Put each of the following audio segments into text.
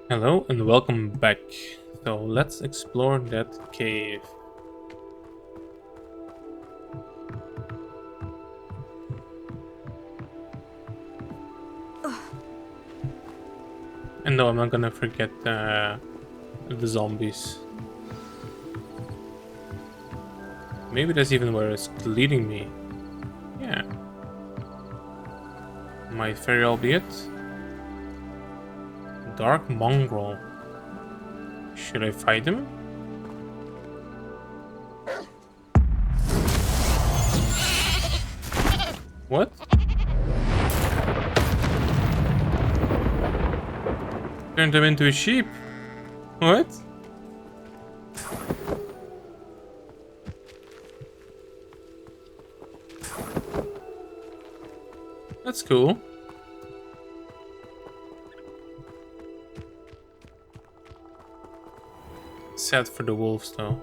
Hello and welcome back. So let's explore that cave. And no, I'm not gonna forget the zombies. Maybe that's even where it's leading me. Yeah. Might very well be it. Dark mongrel. Should I fight him? What? Turned him into a sheep. What? That's cool. Sad for the wolves though.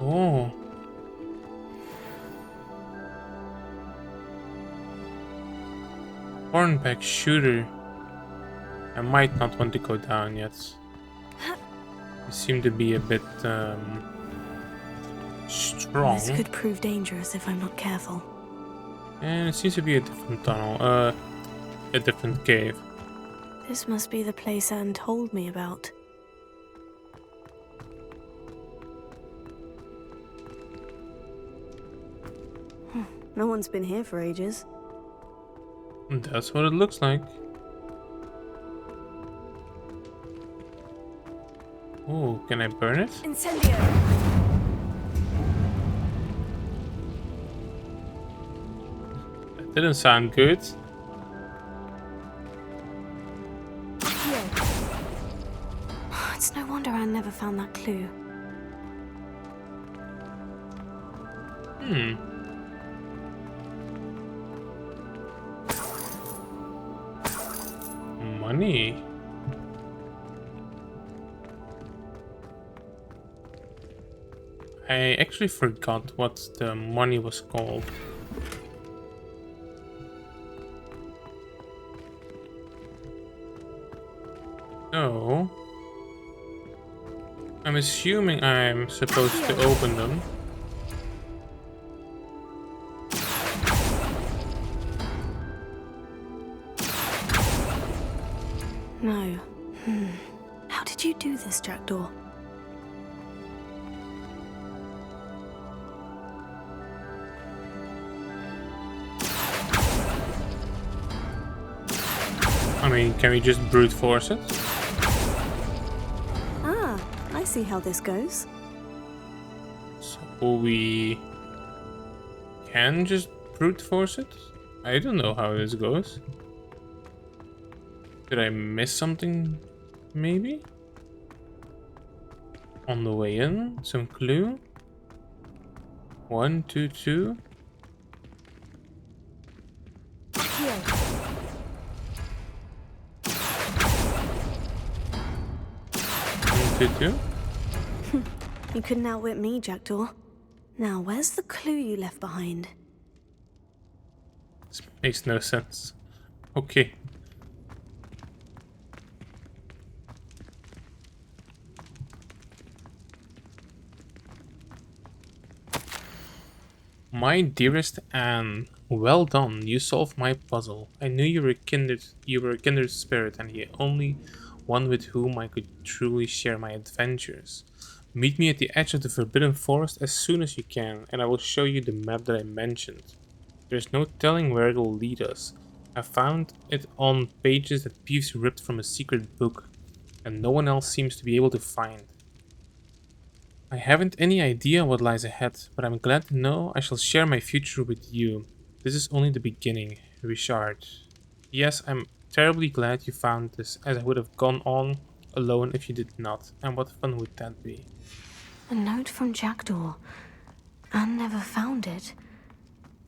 Oh. Hornback shooter. I might not want to go down yet. You seem to be a bit strong. This could prove dangerous if I'm not careful. And it seems to be a different tunnel, a different cave. This must be the place Anne told me about. No one's been here for ages. And that's what it looks like. Oh, can I burn it? Incendio! That didn't sound good. It's no wonder Anne never found that clue. Money. I actually forgot what the money was called. So, I'm assuming I'm supposed to open them. No. How did you do this, Jackdaw? I mean, can we just brute force it? Ah, I see how this goes. So we can just brute force it? I don't know how this goes. Did I miss something? Maybe? On the way in? Some clue? 1, 2, 2. 1, 2, 2. You couldn't outwit me, Jackdaw. Now, where's the clue you left behind? This makes no sense. Okay. My dearest Anne, well done. You solved my puzzle. I knew you were a kindred spirit, and the only one with whom I could truly share my adventures. Meet me at the edge of the Forbidden Forest as soon as you can, and I will show you the map that I mentioned. There's no telling where it will lead us. I found it on pages that Peeves ripped from a secret book, and no one else seems to be able to find. I haven't any idea what lies ahead, but I'm glad to know I shall share my future with you. This is only the beginning, Richard. Yes, I'm terribly glad you found this, as I would have gone on alone if you did not, and what fun would that be? A note from Jackdaw. Anne never found it.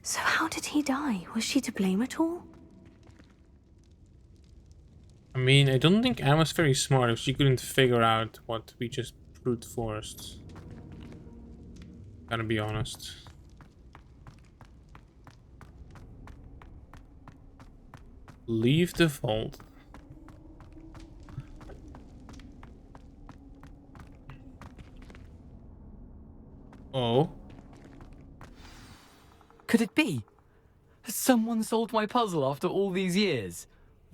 So how did he die? Was she to blame at all? I mean, I don't think Anne was very smart if she couldn't figure out what we just brute forced. Gotta be honest. Leave the vault. Oh. Could it be? Has someone solved my puzzle after all these years?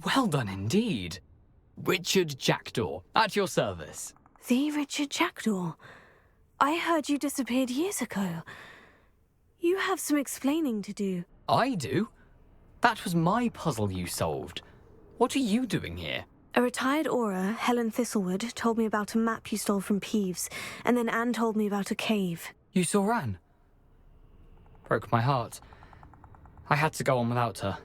Well done indeed. Richard Jackdaw, at your service. The Richard Jackdaw. I heard you disappeared years ago. You have some explaining to do. I do? That was my puzzle you solved. What are you doing here? A retired aura, Helen Thistlewood, told me about a map you stole from Peeves, and then Anne told me about a cave. You saw Anne? Broke my heart. I had to go on without her.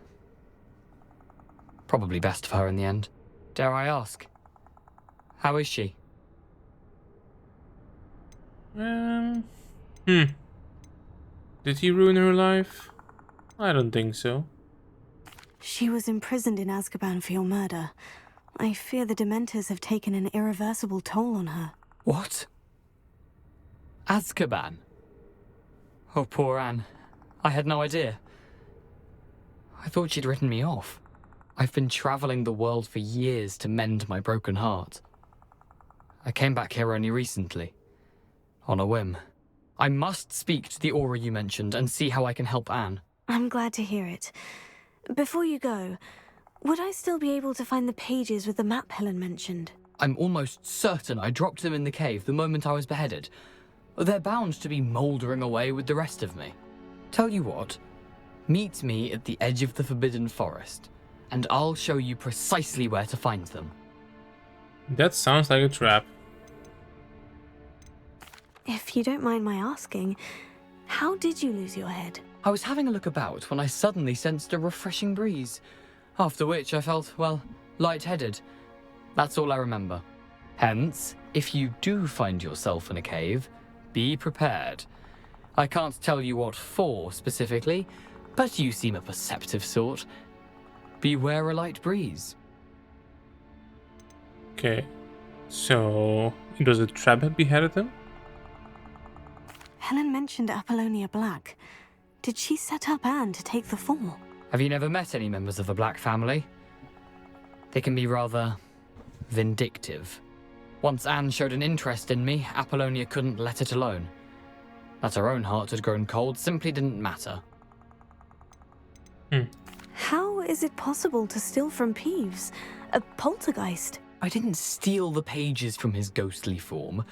Probably best for her in the end. Dare I ask? How is she? Did he ruin her life? I don't think so. She was imprisoned in Azkaban for your murder. I fear the Dementors have taken an irreversible toll on her. What? Azkaban? Oh, poor Anne. I had no idea. I thought she'd written me off. I've been traveling the world for years to mend my broken heart. I came back here only recently. On a whim. I must speak to the aura you mentioned and see how I can help Anne. I'm glad to hear it. Before you go, would I still be able to find the pages with the map Helen mentioned? I'm almost certain I dropped them in the cave the moment I was beheaded. They're bound to be mouldering away with the rest of me. Tell you what, meet me at the edge of the Forbidden Forest, and I'll show you precisely where to find them. That sounds like a trap. If you don't mind my asking, how did you lose your head? I was having a look about when I suddenly sensed a refreshing breeze, after which I felt, well, lightheaded. That's all I remember. Hence, if you do find yourself in a cave, be prepared. I can't tell you what for specifically, but you seem a perceptive sort. Beware a light breeze. Okay. So, it was a trap that beheaded him? Helen mentioned Apollonia Black. Did she set up Anne to take the fall? Have you never met any members of the Black family? They can be rather vindictive. Once Anne showed an interest in me, Apollonia couldn't let it alone. That her own heart had grown cold simply didn't matter. How is it possible to steal from Peeves? A poltergeist? I didn't steal the pages from his ghostly form.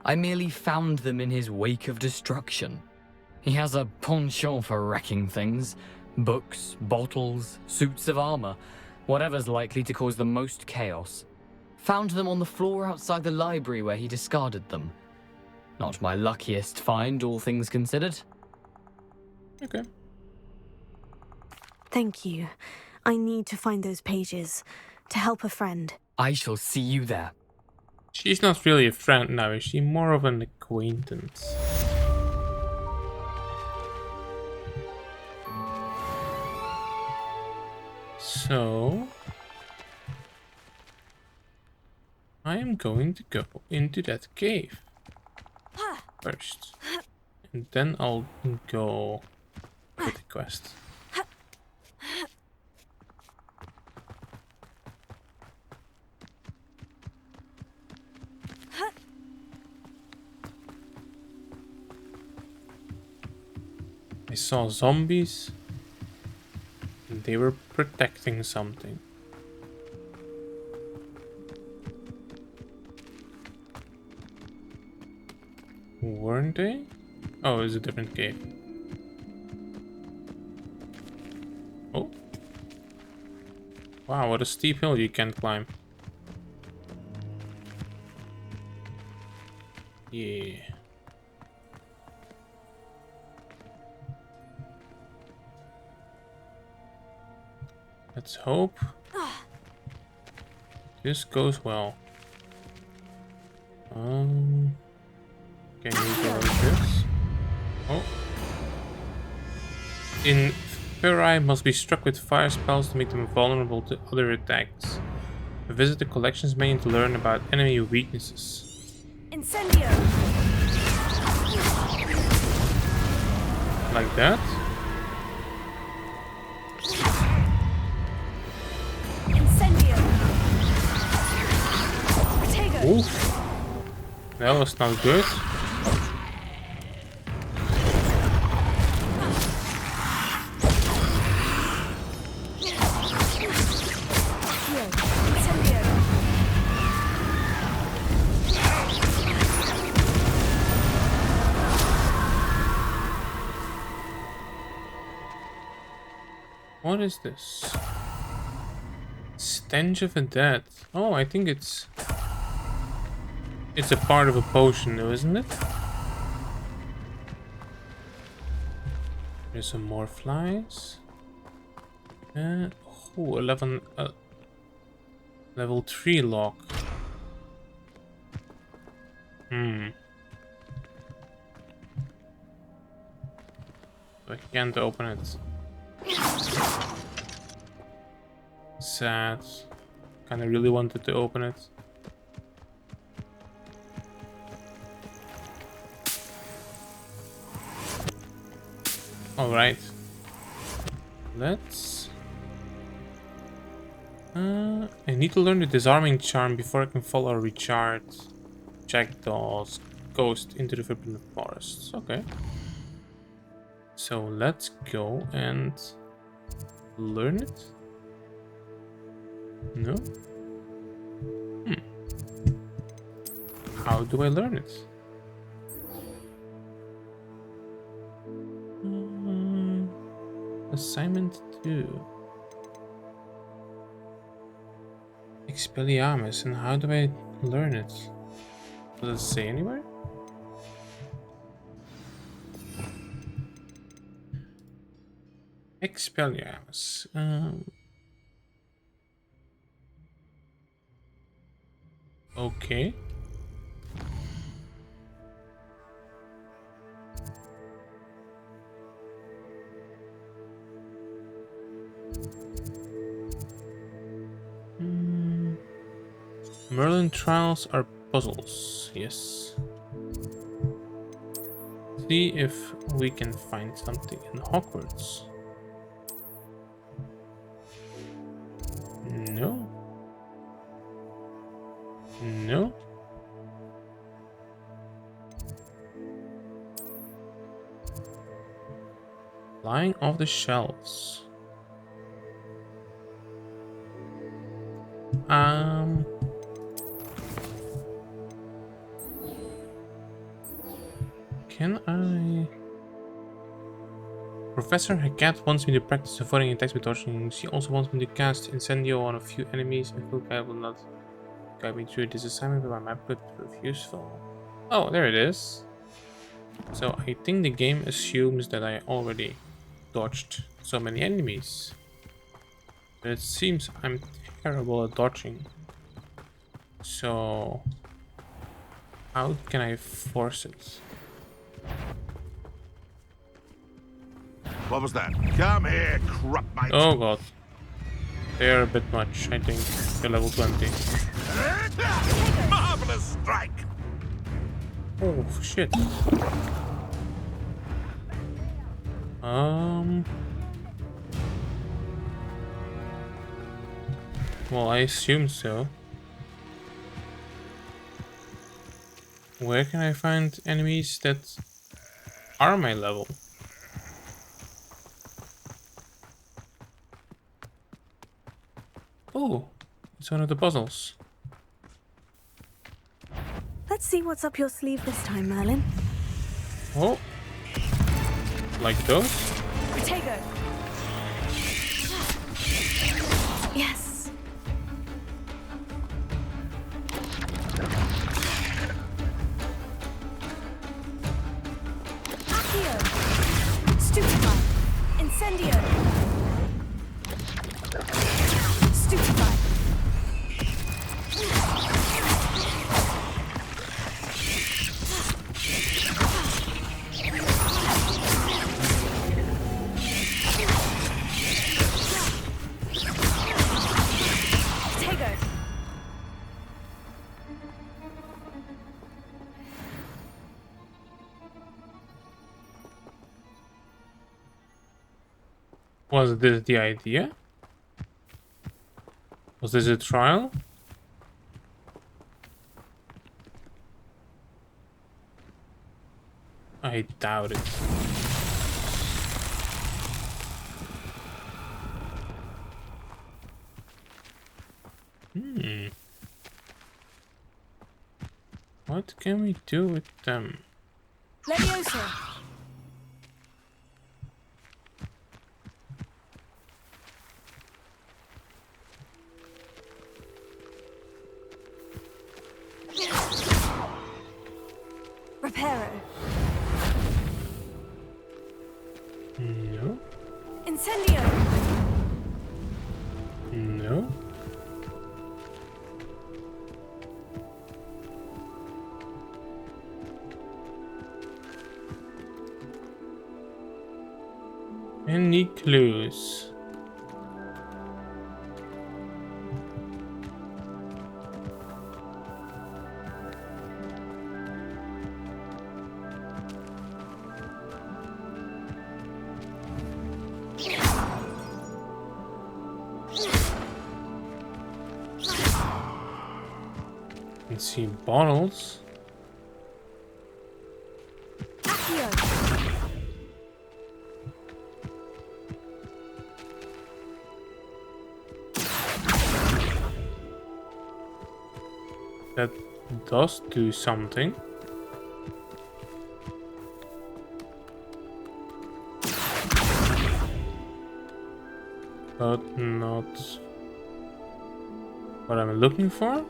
I merely found them in his wake of destruction. He has a penchant for wrecking things. Books, bottles, suits of armor, whatever's likely to cause the most chaos. Found them on the floor outside the library where he discarded them. Not my luckiest find, all things considered. Okay. Thank you. I need to find those pages to help a friend. I shall see you there. She's not really a friend now, is she? More of an acquaintance. So, I am going to go into that cave first, and then I'll go for the quest. I saw zombies, and they were protecting something. Weren't they? Oh, it's a different cave. Oh. Wow, what a steep hill you can't climb. Yeah. Let's hope this goes well. Can you go like this? Oh. Inferi must be struck with fire spells to make them vulnerable to other attacks. Visit the collections menu to learn about enemy weaknesses. Incendio! Like that? Incendio. Protego. Oof. That was not good. Incendio. What is this? Stench of a dead. Oh, I think it's a part of a potion, though, isn't it? There's some more flies. Oh, 11, level 3 lock. I can't open it. Sad. Kinda really wanted to open it. Alright. Let's... I need to learn the disarming charm before I can follow Richard, Jackdaw's ghost into the Forbidden Forests. Okay. So let's go and learn it. No? How do I learn it? Assignment 2. Expelliarmus, and how do I learn it? Does it say anywhere? Expelliarmus. Okay. Merlin trials are puzzles. Yes. See if we can find something in Hogwarts. No. No. Flying off the shelves. Can I... Professor Hackett wants me to practice avoiding attacks with dodging. She also wants me to cast Incendio on a few enemies. I feel I will not guide me through this assignment, but my map could prove useful. Oh, there it is. So I think the game assumes that I already dodged so many enemies. But it seems I'm terrible at dodging. So how can I force it? What was that? Come here, crupmate. Oh god. They're a bit much, I think. They're level 20. Marvelous strike. Oh shit. Well, I assume so. Where can I find enemies that are my level? Oh, it's one of the puzzles. Let's see what's up your sleeve this time, Merlin. Oh, like those? Protego. Yes. Accio. Stupefy. Incendio. Stupefy. Protego. Was this the idea? Was this a trial? I doubt it. What can we do with them? Leviosa! Reparo. No. Incendio! No. Any clues? Can see bottles. Accio! That does do something. But not what I'm looking for.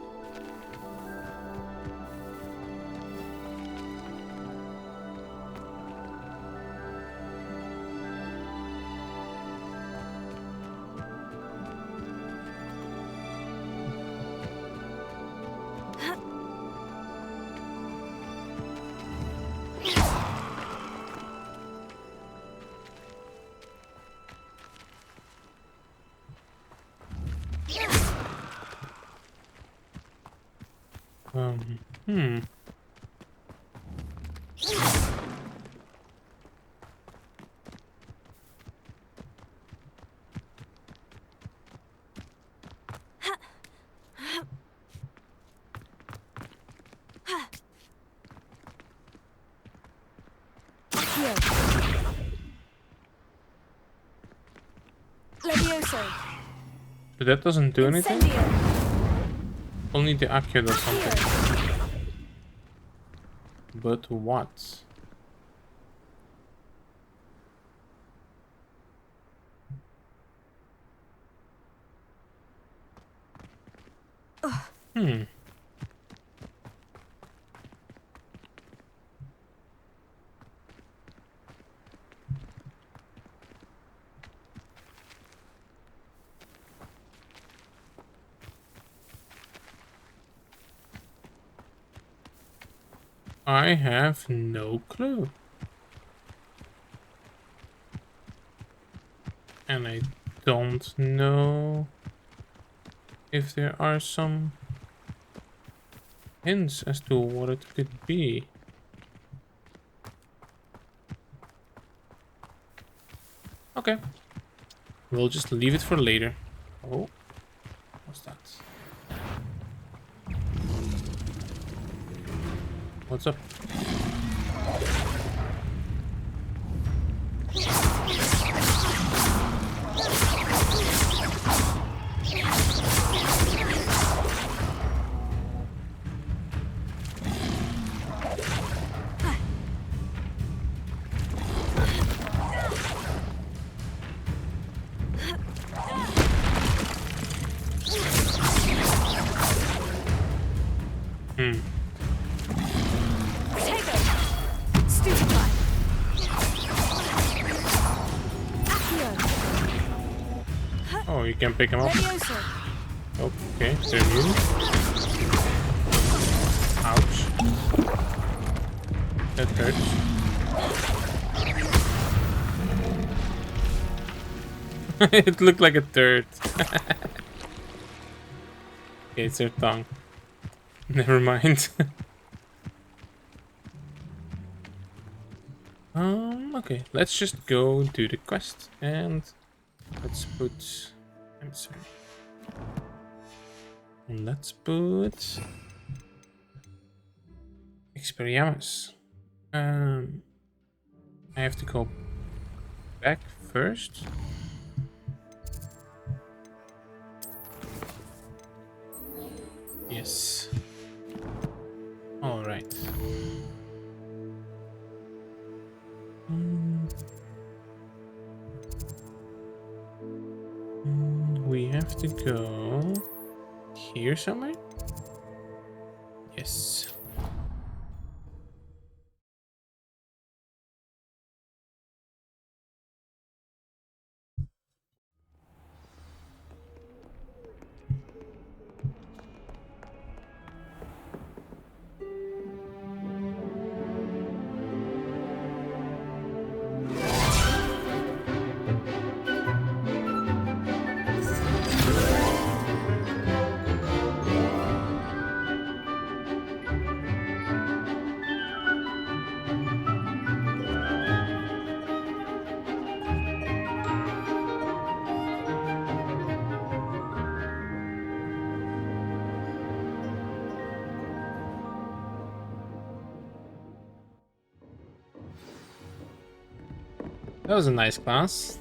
Hmm. Accio! Levioso! But that doesn't do anything. Incendio! Only the Accio does something. Accio! But what? Hmm. I have no clue. And I don't know if there are some hints as to what it could be. Okay. We'll just leave it for later. Oh, what's that? What's up? Hmm. Protego! Stupefy! Accio! Oh, you can pick him up. Levioso! Okay, they're new. Ouch. That hurts. It looked like a turd. Okay, it's their tongue. Never mind. Okay, let's just go do the quest and Let's put. I'm sorry. Let's put Expelliarmus. I have to go back first. Yes. All right. We have to go here somewhere. Yes. That was a nice class.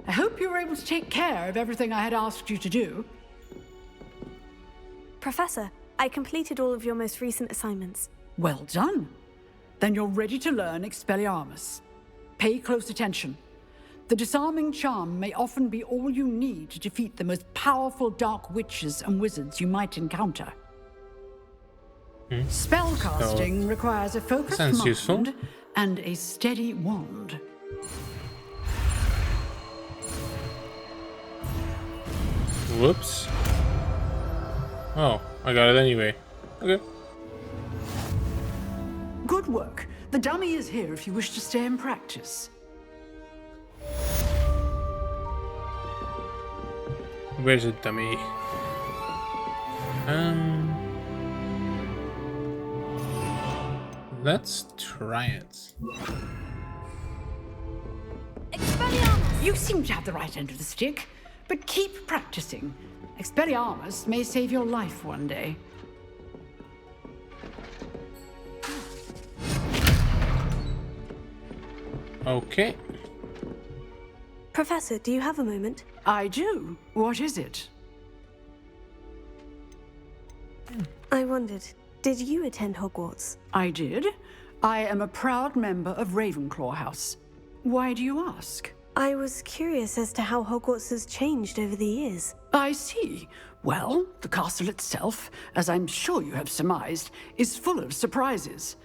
I hope you were able to take care of everything I had asked you to do. Professor, I completed all of your most recent assignments. Well done. Then you're ready to learn Expelliarmus. Pay close attention. The disarming charm may often be all you need to defeat the most powerful dark witches and wizards you might encounter. Spellcasting requires a focused Sounds mind useful. and a steady wand. Whoops. Oh, I got it anyway. Okay. Good work. The dummy is here if you wish to stay and practice. Where's the dummy? Let's try it. You seem to have the right end of the stick, but keep practicing. Expelliarmus may save your life one day. Okay. Professor, do you have a moment? I do. What is it? I wondered, did you attend Hogwarts? I did. I am a proud member of Ravenclaw House. Why do you ask? I was curious as to how Hogwarts has changed over the years. I see. Well, the castle itself, as I'm sure you have surmised, is full of surprises.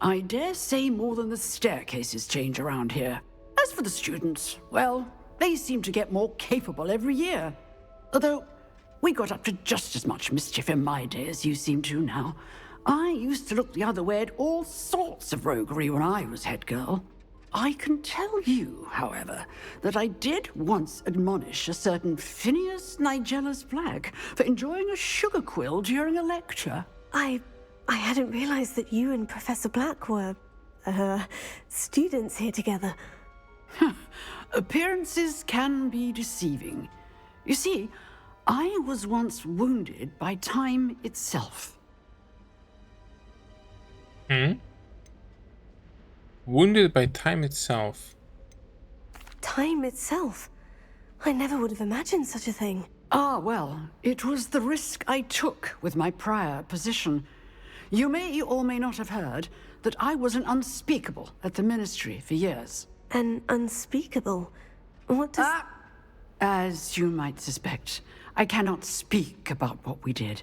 I dare say more than the staircases change around here. As for the students, well, they seem to get more capable every year. Although, we got up to just as much mischief in my day as you seem to now. I used to look the other way at all sorts of roguery when I was head girl. I can tell you, however, that I did once admonish a certain Phineas Nigellus Black for enjoying a sugar quill during a lecture. I hadn't realized that you and Professor Black were, students here together. Appearances can be deceiving. You see, I was once wounded by time itself. Wounded by time itself. Time itself? I never would have imagined such a thing. Ah, well, it was the risk I took with my prior position. You may or may not have heard that I was an unspeakable at the Ministry for years. An unspeakable? What does... As you might suspect, I cannot speak about what we did.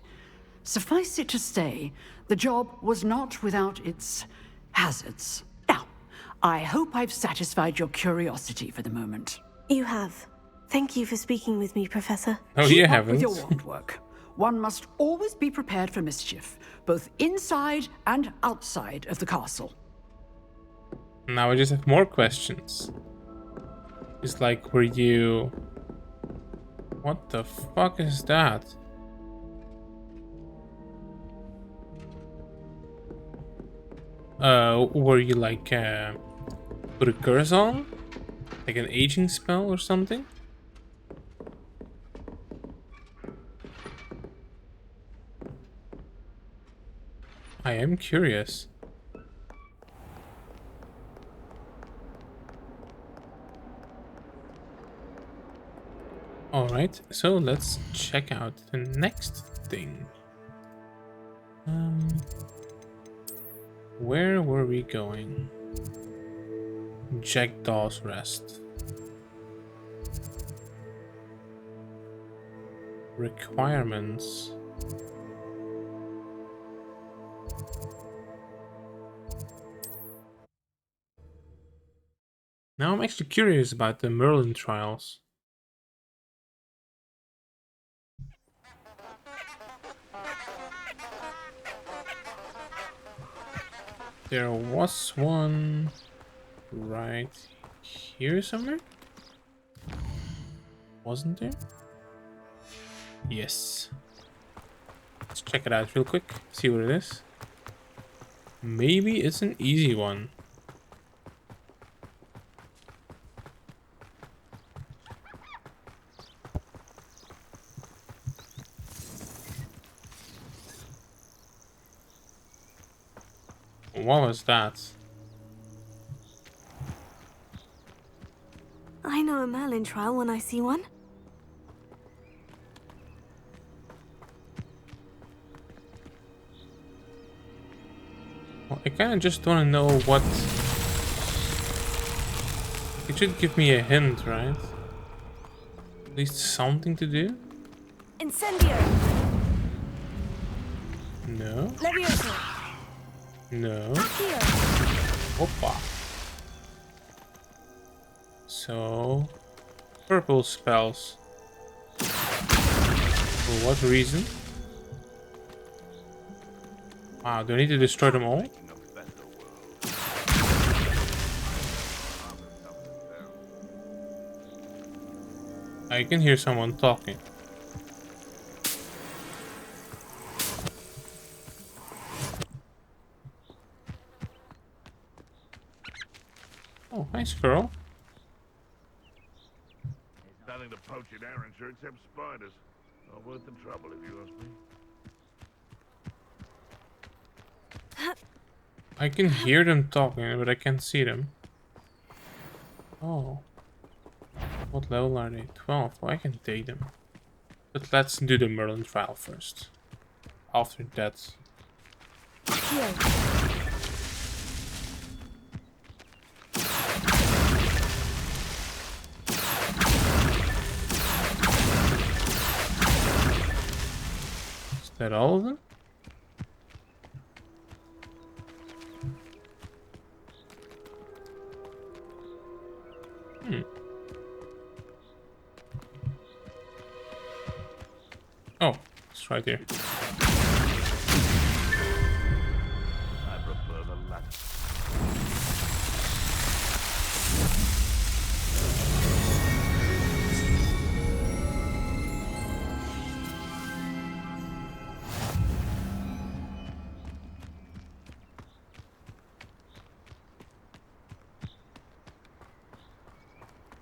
Suffice it to say, the job was not without its hazards. Now, I hope I've satisfied your curiosity for the moment. You have. Thank you for speaking with me, Professor. Oh, Keep you up haven't. with your wand work. One must always be prepared for mischief, both inside and outside of the castle. Now I just have more questions. It's like, were you... What the fuck is that? Were you like, put a curse on? Like an aging spell or something? I am curious. Alright, so let's check out the next thing. Where were we going? Jackdaw's Rest. Requirements. Now I'm actually curious about the Merlin trials. There was one right here somewhere? Wasn't there? Yes. Let's check it out real quick, see what it is. Maybe it's an easy one. What was that? I know a Merlin trial when I see one. Well, I kinda just wanna know what... It should give me a hint, right? At least something to do? Incendio! No. Levioso! No. Accio! Hoppa. So... Purple spells. For what reason? Wow, do I need to destroy them all? I can hear someone talking. Oh, hi, squirrel. Nothing to poach in Arrowshire except spiders. Not worth the trouble, if you ask me. I can hear them talking, but I can't see them. Oh. What level are they? 12. Oh, I can take them. But let's do the Merlin trial first. After that. Accio! Is that all of them? Oh, it's right here. I prefer the latter.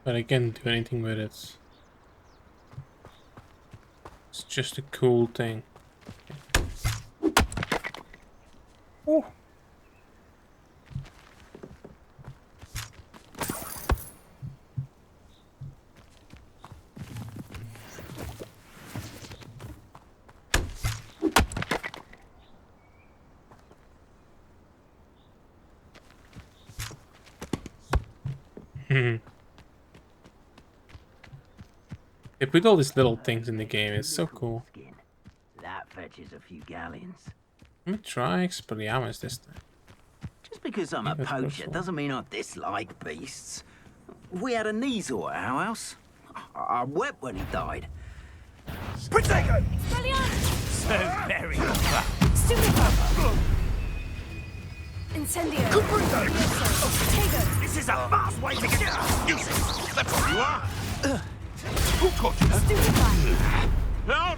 But I can't do anything with it. It's just a cool thing. Oh. They put all these little things in the game, it's so cool. That fetches a few galleons. Let me try Expelliarmus this time. Just because I'm a that's poacher useful. doesn't mean I dislike beasts. We had a Neasel at our house. I wept when he died. Protego! Expelliarmus! So very Stupefy! Incendio! Comprendo! Levioso! Tego! This is a fast way to get out! Useless! That's what you are! Who caught you? Stupefy! No!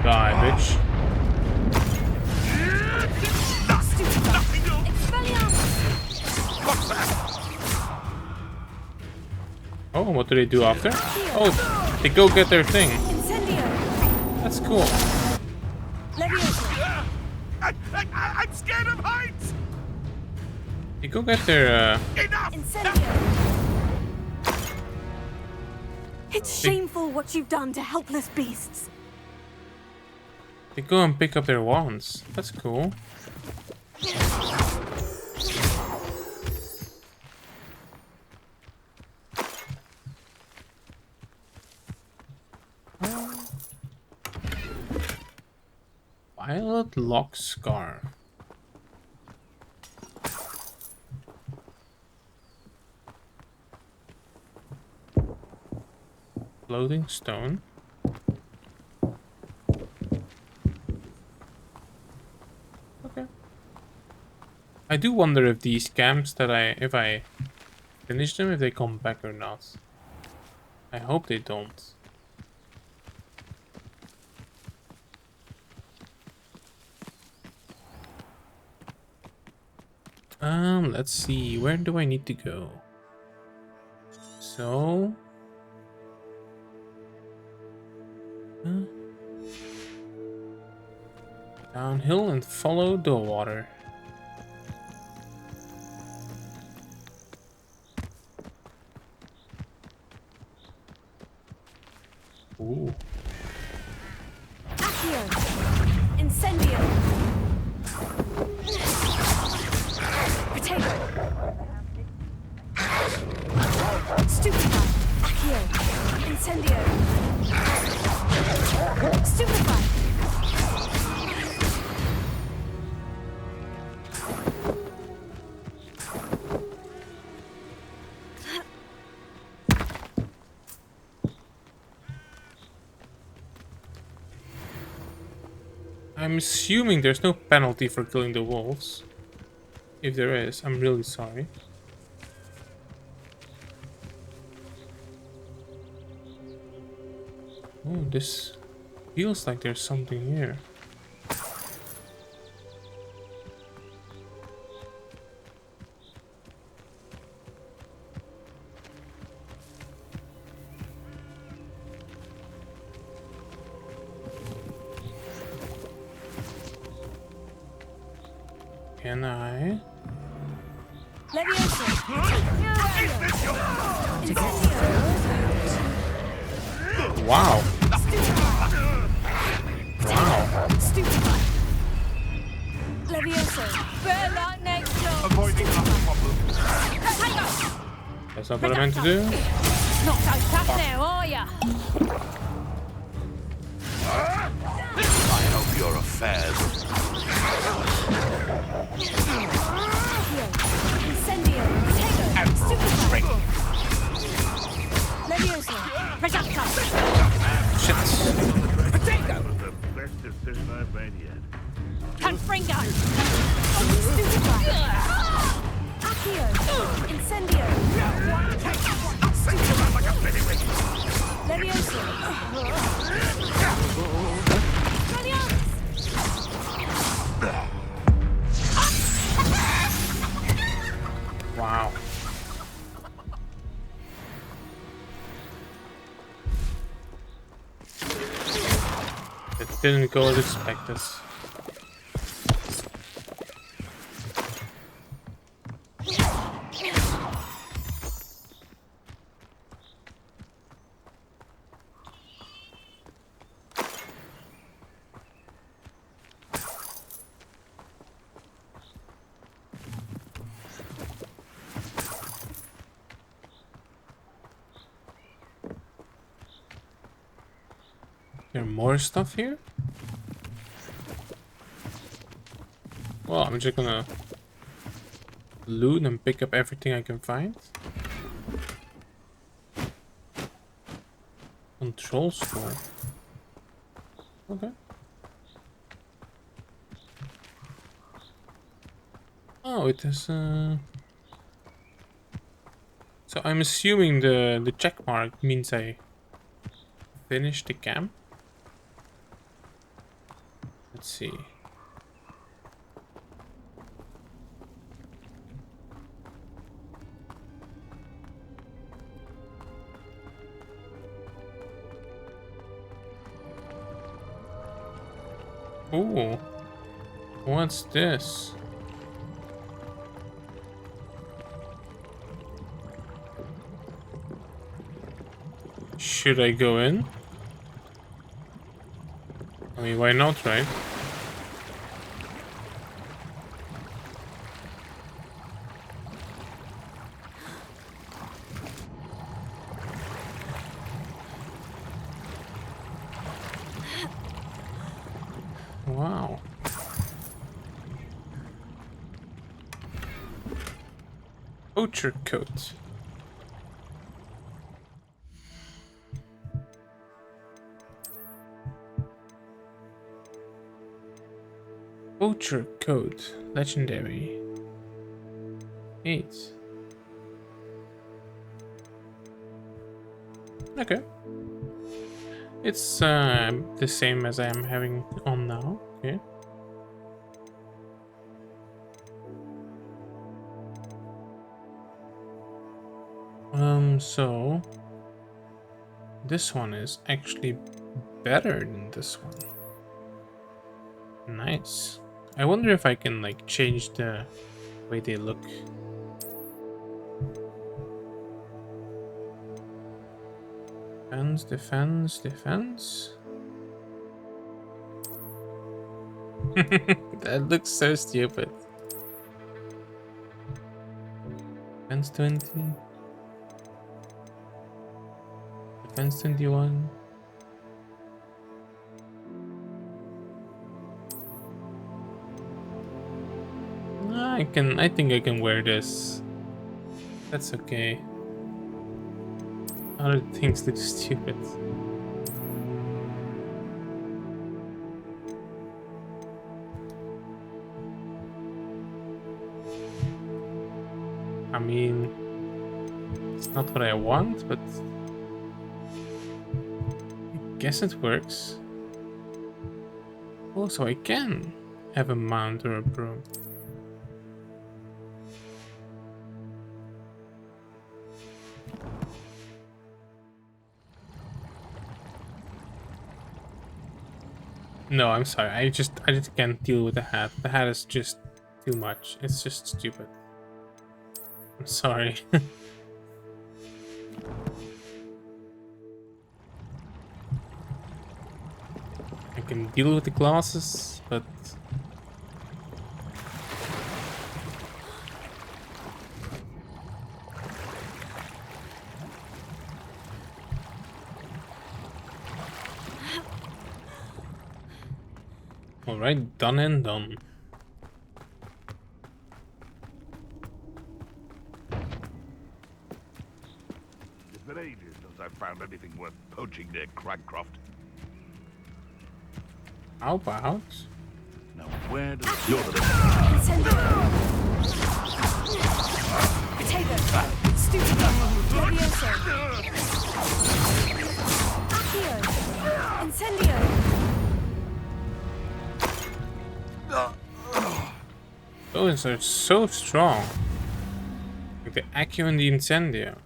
Die, bitch. Nothing! Expelliarmus! What's that? Oh, what do they do after? Oh, they go get their thing. Incendio. That's cool. Leviosa. I'm scared of heights! They go get their Enough! Incendio. It's shameful what you've done to helpless beasts. they go and pick up their wands. That's cool. Violet lock scar. Floating stone. Okay. I do wonder if these camps that if I finish them, if they come back or not. I hope they don't. Let's see. Where do I need to go? So... downhill and follow the water. Ooh. Accio. Incendio. Potato. Stupefy. Accio. Incendio. Stupefy. I'm assuming there's no penalty for killing the wolves. If there is, I'm really sorry. Oh, this feels like there's something here. Can I? Leviosa. Wow. Stupefy. Wow. Stupefy. Leviosa. Bear like next door. Avoiding other problems. Potato. That's not what I meant to do. Not so tough now, are ya? I hope your affairs. Incendio. Potato. Admiral Stupefy. Strength. Leviosa. Projectile. Shit. Potato. The best decision I've made yet. Confringo. Stupefy. Accio. Incendio. Think about like a pennyweight. Leviosa. Wow. It didn't go as expected. There more stuff here? Well, I'm just gonna loot and pick up everything I can find. Control score. Okay. Oh, it is so I'm assuming the check mark means I finished the camp. Let's see. Ooh. What's this? Should I go in? I mean, why not, right? Wow. Poacher coat. Poacher coat. Legendary. 8. Okay. It's the same as I am having on now. Okay. So this one is actually better than this one. Nice. I wonder if I can like change the way they look. Defense, defense, defense. That looks so stupid. Defense 20. Defense 21. I think I can wear this. That's okay. Other things look stupid. I mean, it's not what I want, but I guess it works. Oh, so I can have a mount or a broom. No, I'm sorry. I just can't deal with the hat. The hat is just too much. It's just stupid. I'm sorry. I can deal with the glasses, but all right, done and done. It's been ages since I've found anything worth poaching near Cragcroft. How about? Now, where does your Incendio! Potato! Stupido! Levioso! Accio! Incendio! Those are so strong. Like the Accio and the Incendio.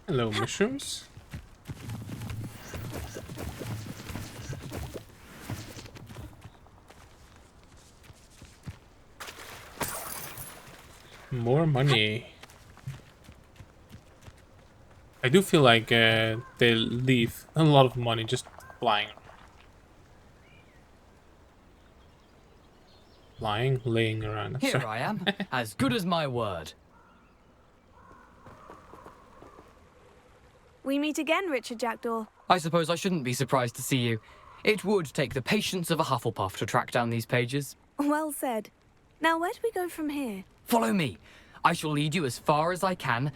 Hello, mushrooms. More money. I do feel like they leave a lot of money just flying. Flying, laying around. Here Sorry. I am, as good as my word. We meet again, Richard Jackdaw. I suppose I shouldn't be surprised to see you. It would take the patience of a Hufflepuff to track down these pages. Well said. Now, where do we go from here? Follow me. I shall lead you as far as I can,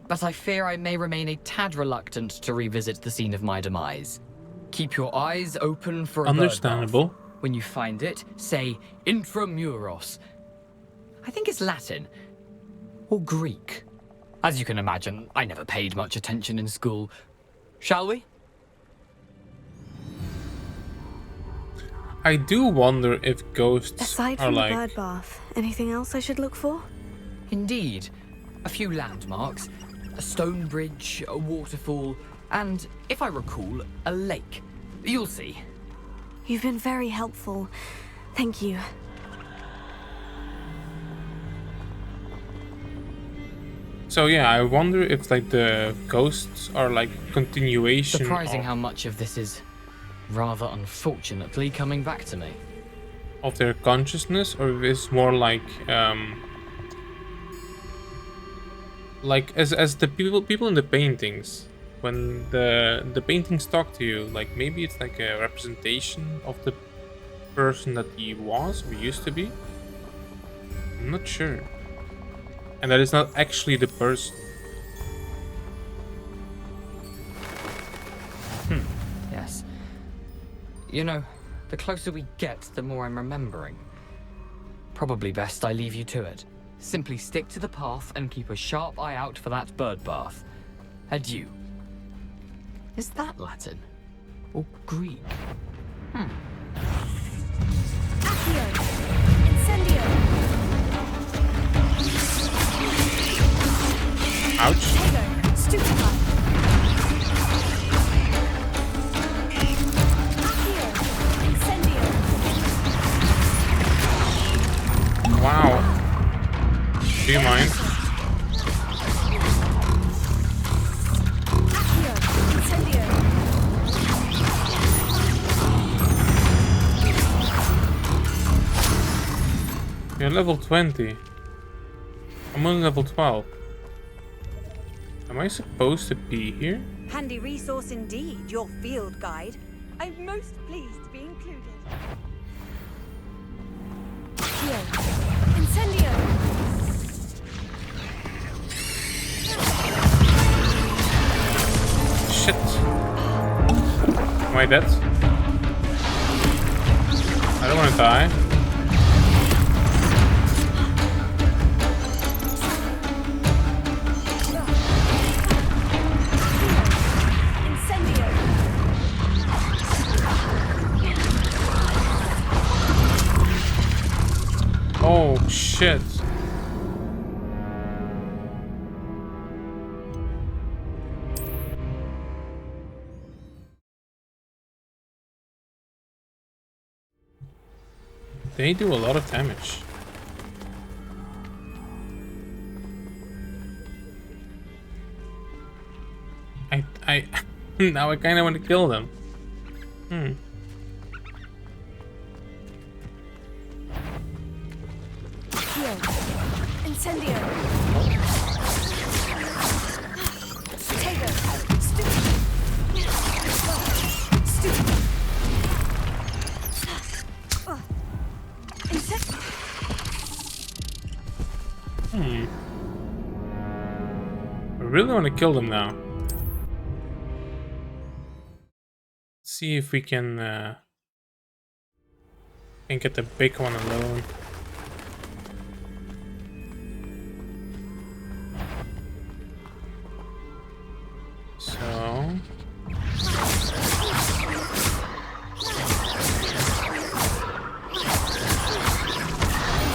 but I fear I may remain a tad reluctant to revisit the scene of my demise. Keep your eyes open for a Understandable. bird bath. When you find it, say intramuros. I think it's Latin. Or Greek. As you can imagine, I never paid much attention in school. Shall we? I do wonder if ghosts Aside are from like... the bird bath, anything else I should look for? Indeed. A few landmarks, a stone bridge, a waterfall, and, if I recall, a lake. You'll see. You've been very helpful. Thank you. So yeah, I wonder if like the ghosts are like continuation Surprising of, how much of this is, rather unfortunately, coming back to me. of their consciousness, or if it's more like as the people in the paintings, when the paintings talk to you, like maybe it's like a representation of the person that he was or used to be. I'm not sure. And that is not actually the person. Yes. You know, the closer we get, the more I'm remembering. Probably best I leave you to it. Simply stick to the path and keep a sharp eye out for that bird bath. Adieu. Is that Latin? Or Greek? Accio! Incendio! Ouch. Tego! Stupefy! Accio! Incendio! Wow. Do you mind? Accio! Incendio! You're level 20. I'm on level 12. Am I supposed to be here? Handy resource indeed, your field guide. I'm most pleased to be included. Accio! Incendio! Shit. Am I dead? I don't want to die. Incendio! Oh shit. They do a lot of damage. I now I kind of want to kill them. Accio! Incendio! Tego! Stupefy! I really want to kill them now. See if we can get the big one alone. So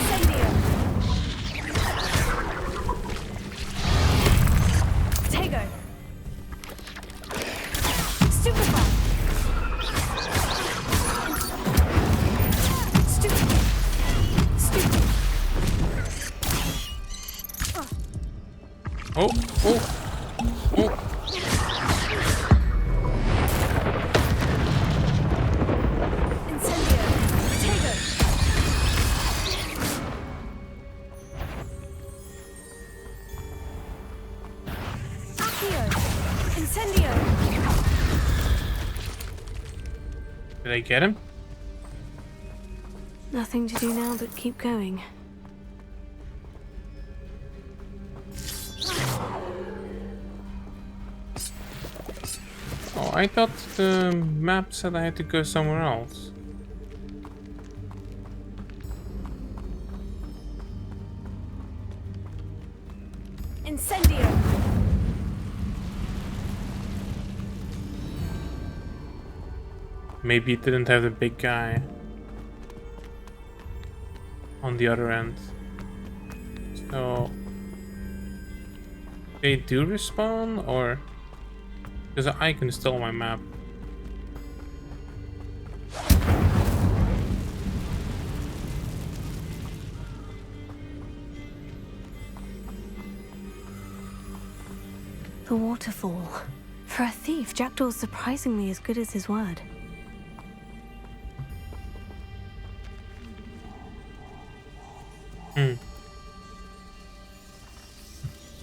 Incendio! Tego! Stupefy! oh. Incendio! Tego! Accio! Incendio! Did I get him? Nothing to do now but keep going. Oh, I thought the map said I had to go somewhere else. Incendio! Maybe it didn't have the big guy on the other end. So they do respawn, or there's an icon still on my map. The waterfall. For a thief, Jackdaw's surprisingly as good as his word.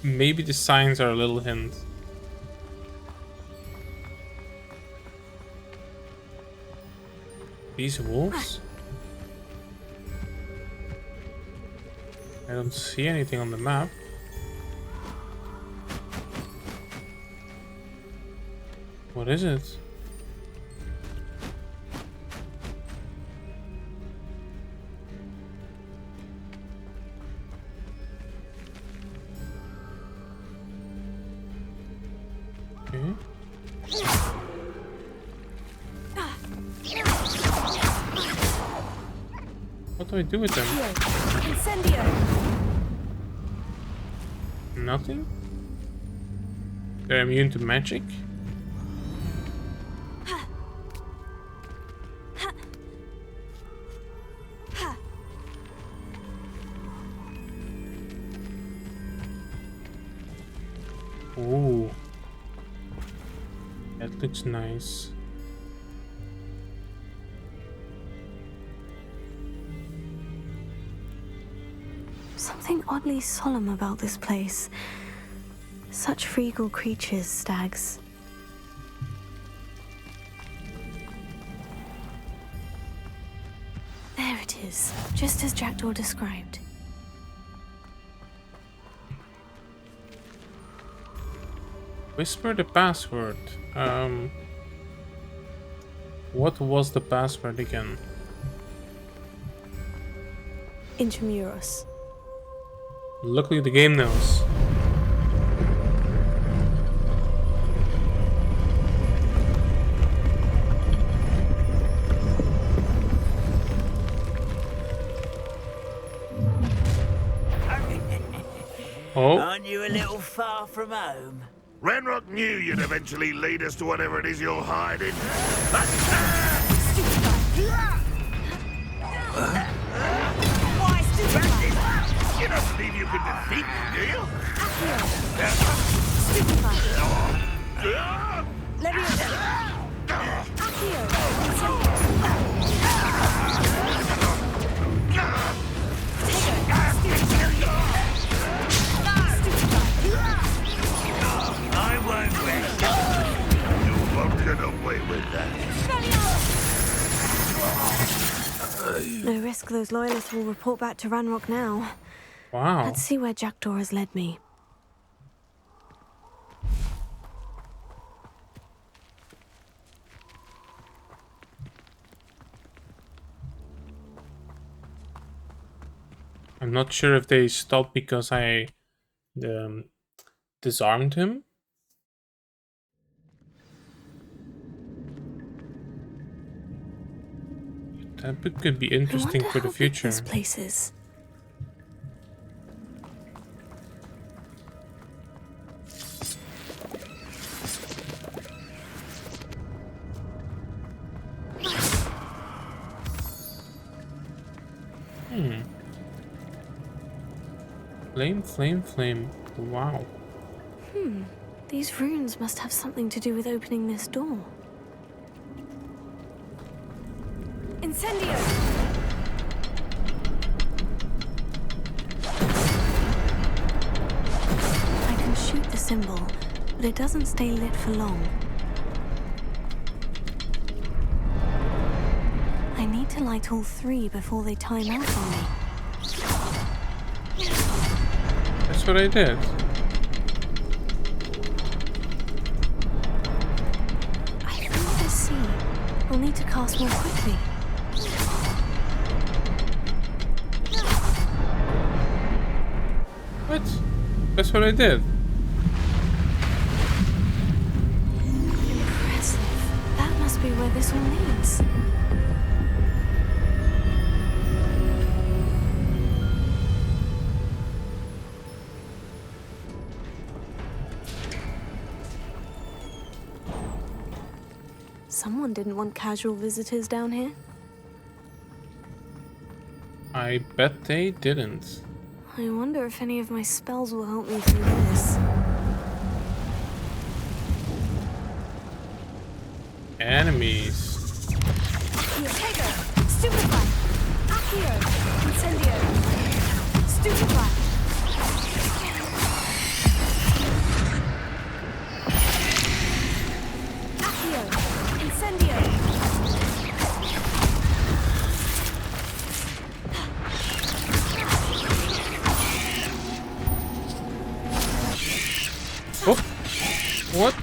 Maybe the signs are a little hint. These wolves? I don't see anything on the map. What is it? Okay. What do I do with them? Incendio! Nothing? They're immune to magic? Ooh. That looks nice. Something oddly solemn about this place. Such regal creatures, stags. There it is, just as Jackdaw described. Whisper the password. What was the password again? Intramuros. Luckily the game knows. Oh, Aren't you a little far from home? Ranrock knew you'd eventually lead us to whatever it is you're hiding. Why, stupid guy? You don't believe you can defeat me, do you? Stupid guy. Leviosa. Accio. Incendio. I won't rest. You won't get away with that. No risk those loyalists will report back to Ranrock now. wow. Let's see where Jackdaw has led me. I'm not sure if they stopped because I disarmed him. That could be I interesting wonder for the how big future. this place is. Flame, flame, flame. Wow. These runes must have something to do with opening this door. Incendio. I can shoot the symbol, but it doesn't stay lit for long. I need to light all three before they time out on me. That's what I did. I think I see. We'll need to cast more quickly. What? That's what I did. Impressive. That must must be where this all leads. Someone didn't want casual visitors down here. I bet they didn't. I wonder if any of my spells will help me through this. Enemies. Tego! Stupefy! Accio! Incendio! Stupefy! Accio! Incendio! Oh! What?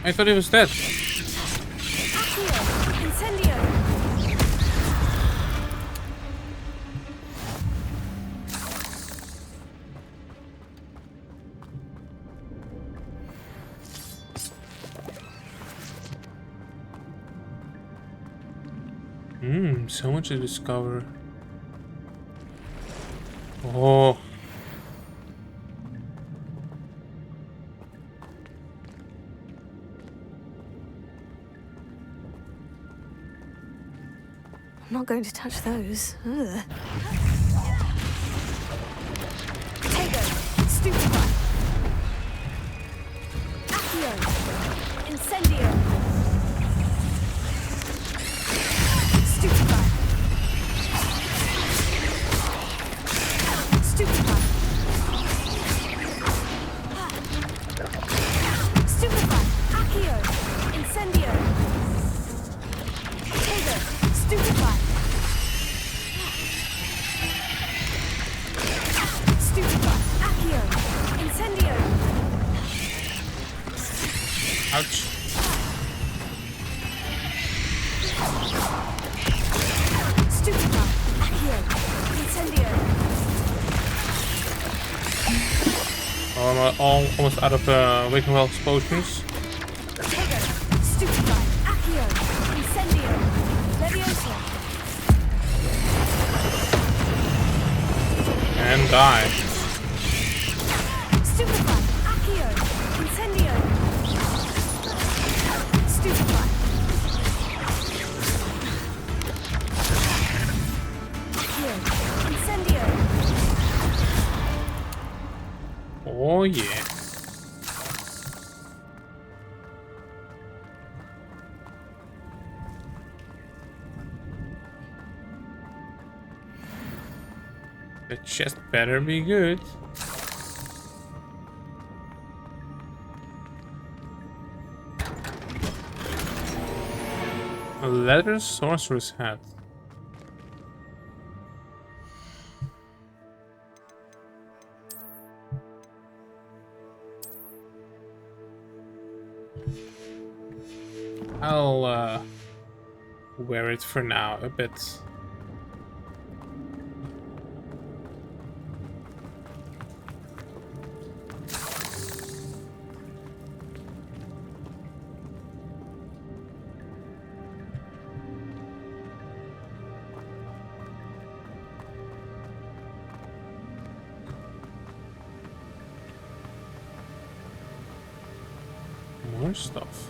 I thought he was dead. Accio! Incendio! So much to discover. Oh. I'm not going to touch those. Ugh. Tego! Stupefy! Accio! Incendio! Stupefy! Stupefy! Stupefy! Accio! Incendio! Tego! Stupefy! Stupefy! Accio! Incendio! Ouch. Stupefy! Accio! Incendio! Oh, I'm almost out of Waking Wells potions. Tego! Stupefy! Accio! Incendio! Leviosa! And die. Stupefy! Accio! Incendio! Stupefy! Accio! Incendio! Oh yeah. The chest better be good. A leather sorcerer's hat. I'll wear it for now a bit. More stuff.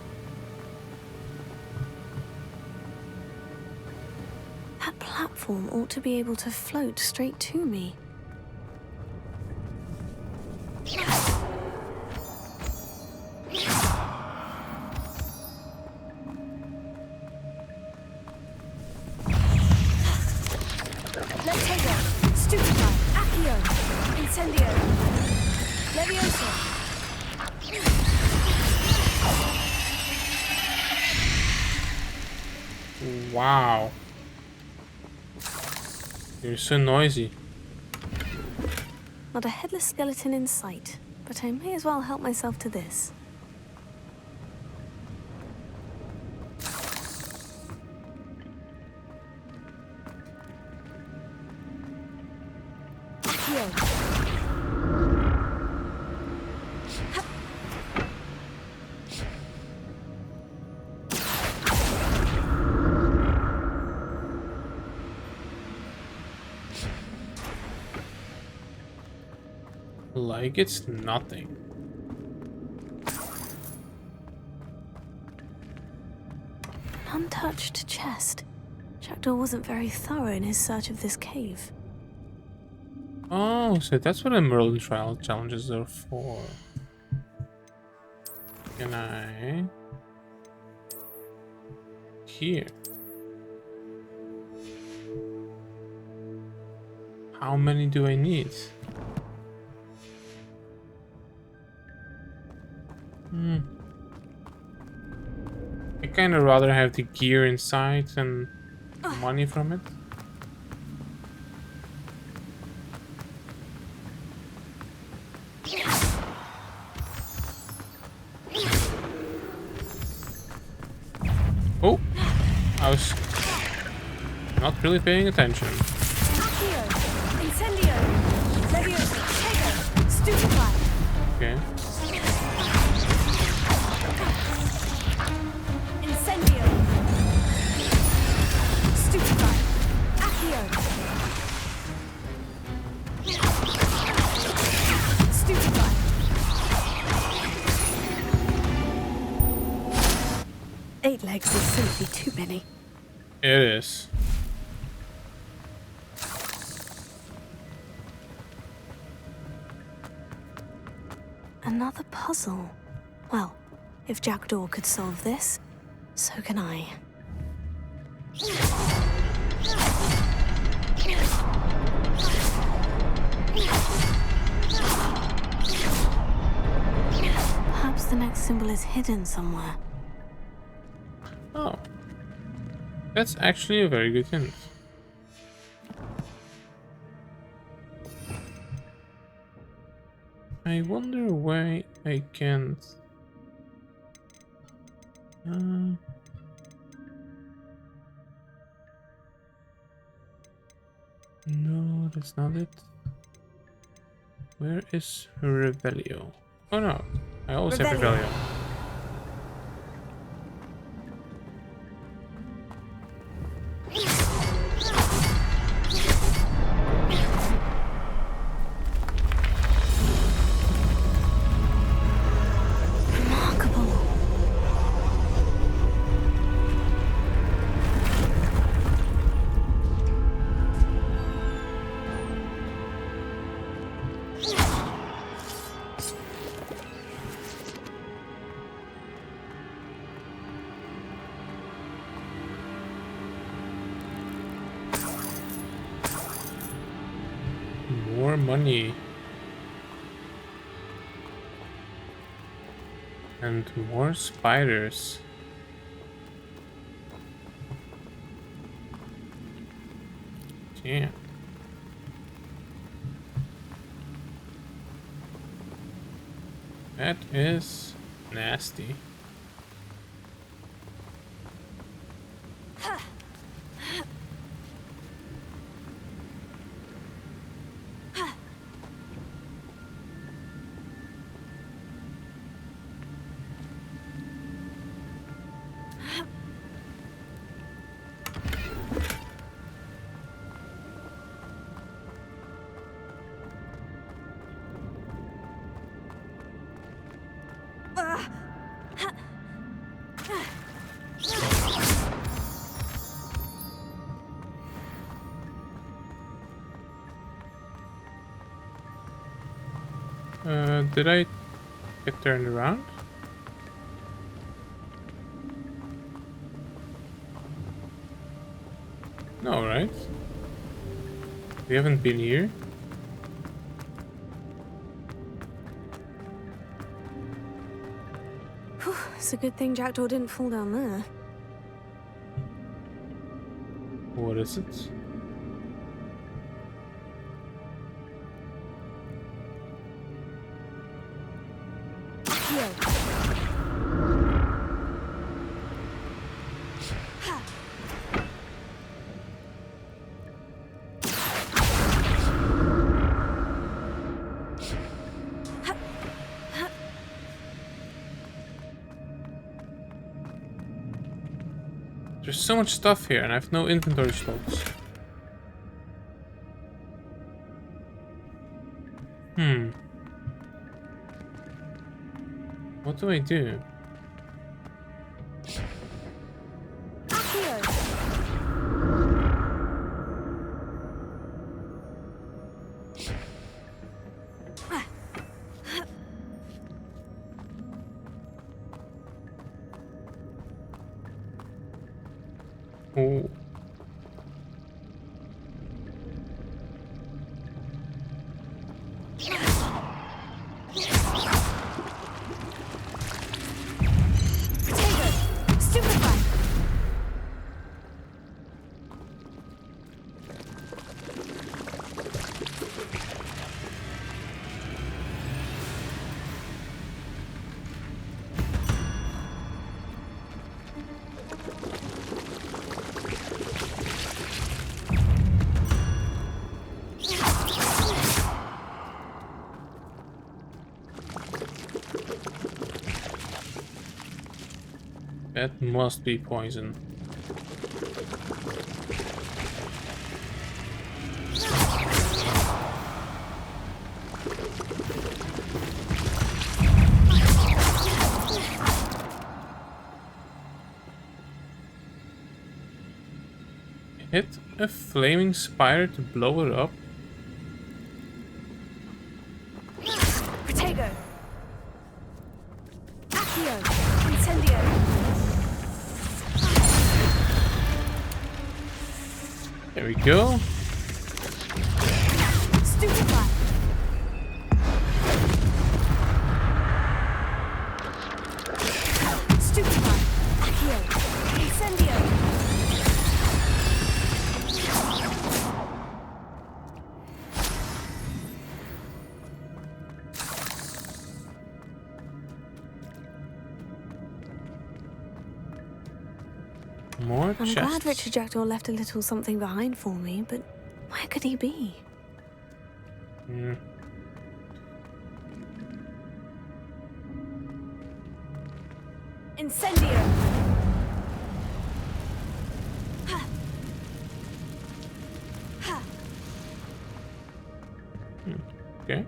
That platform ought to be able to float straight to me. Lentego! Stupefy! Accio! Incendio! Leviosa! Wow. You're so noisy. Not a headless skeleton in sight, but I may as well help myself to this. Accio! like it's nothing. An untouched chest. Jackdaw wasn't very thorough in his search of this cave. Oh, so that's what the Merlin trial challenges are for. Can I... Here. How many do I need? I kinda rather have the gear inside than money from it. Oh, I was not really paying attention. Accio, Incendio, Leviosa, Tego, Stupefy. Okay. Incendio, Stupefy, Accio, Stupefy. 8 legs is simply too many. It is. Another puzzle. Well, if Jackdaw could solve this, so can I. Perhaps the next symbol is hidden somewhere. Oh. That's actually a very good hint. I wonder why I can't... No, that's not it. Where is Revelio? Oh no, I always have Revelio. Revelio. Remarkable. More money. And more spiders. Damn. That is nasty. Did I get turned around? No, right? We haven't been here. Whew, it's a good thing Jackdaw didn't fall down there. What is it? There's so much stuff here and I have no inventory slots. What do I do? Accio! Oh. Potato! Stupefy! That must be poison. Hit a flaming spire to blow it up? Potato! Accio! Incendio! There we go. Stupefy! Stupefy! Accio! Incendio! More I'm chests. glad Richard Jackdaw left a little something behind for me, but where could he be? Hmm. Incendio! Okay.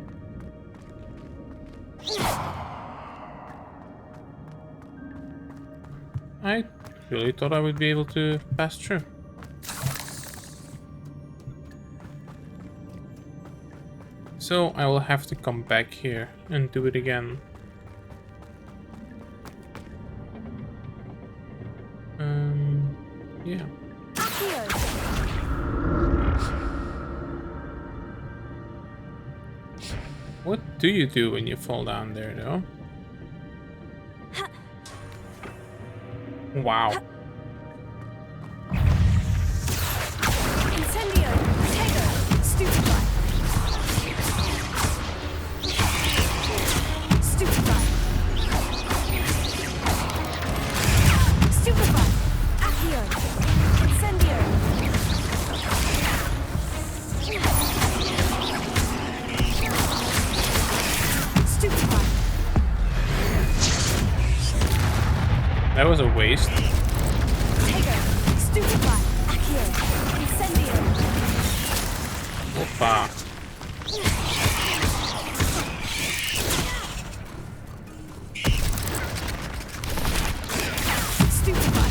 I really thought I would be able to pass through. So I will have to come back here and do it again. Yeah. Accio! What do you do when you fall down there, though? Wow. Incendio! Potato! Stupefy! Stupefy! Stupefy! Accio! Incendio! Stupefy! That was a waste. Potato! Stupefy! Accio! Incendio! Opa. Stupefy!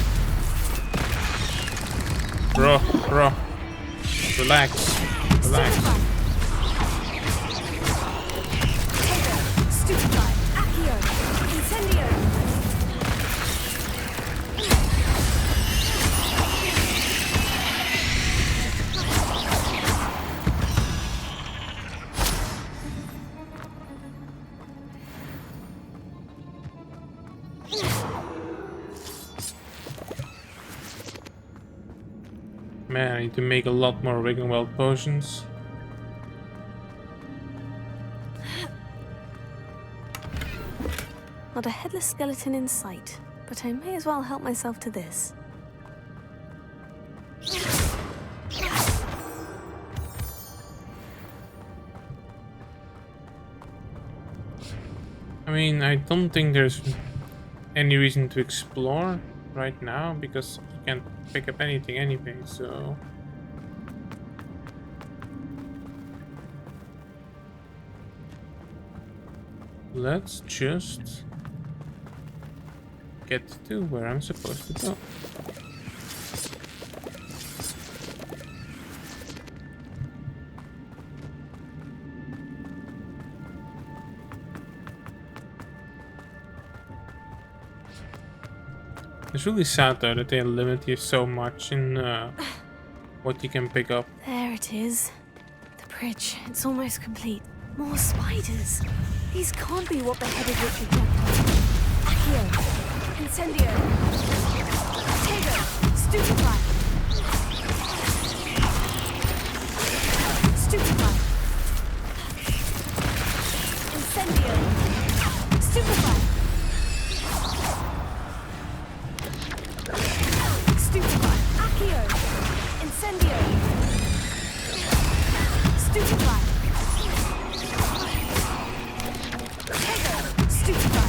Bro. Relax. Relax. Potato! Stupefy! Accio! Incendio! Man, I need to make a lot more Wiggenweld potions. Not a headless skeleton in sight, but I may as well help myself to this. I mean, I don't think there's any reason to explore right now because you can't pick up anything anyway, so... Let's just get to where I'm supposed to go. It's really sad though that they limit you so much in what you can pick up. There it is. The bridge. It's almost complete. More spiders. These can't be what beheaded Richard Jackdaw. Accio. Incendio. Tego. Stupefy. Stupefy. Incendio. Stupefy. Stupefy. Accio. Incendio. Stupefy. Tego. Stupefy.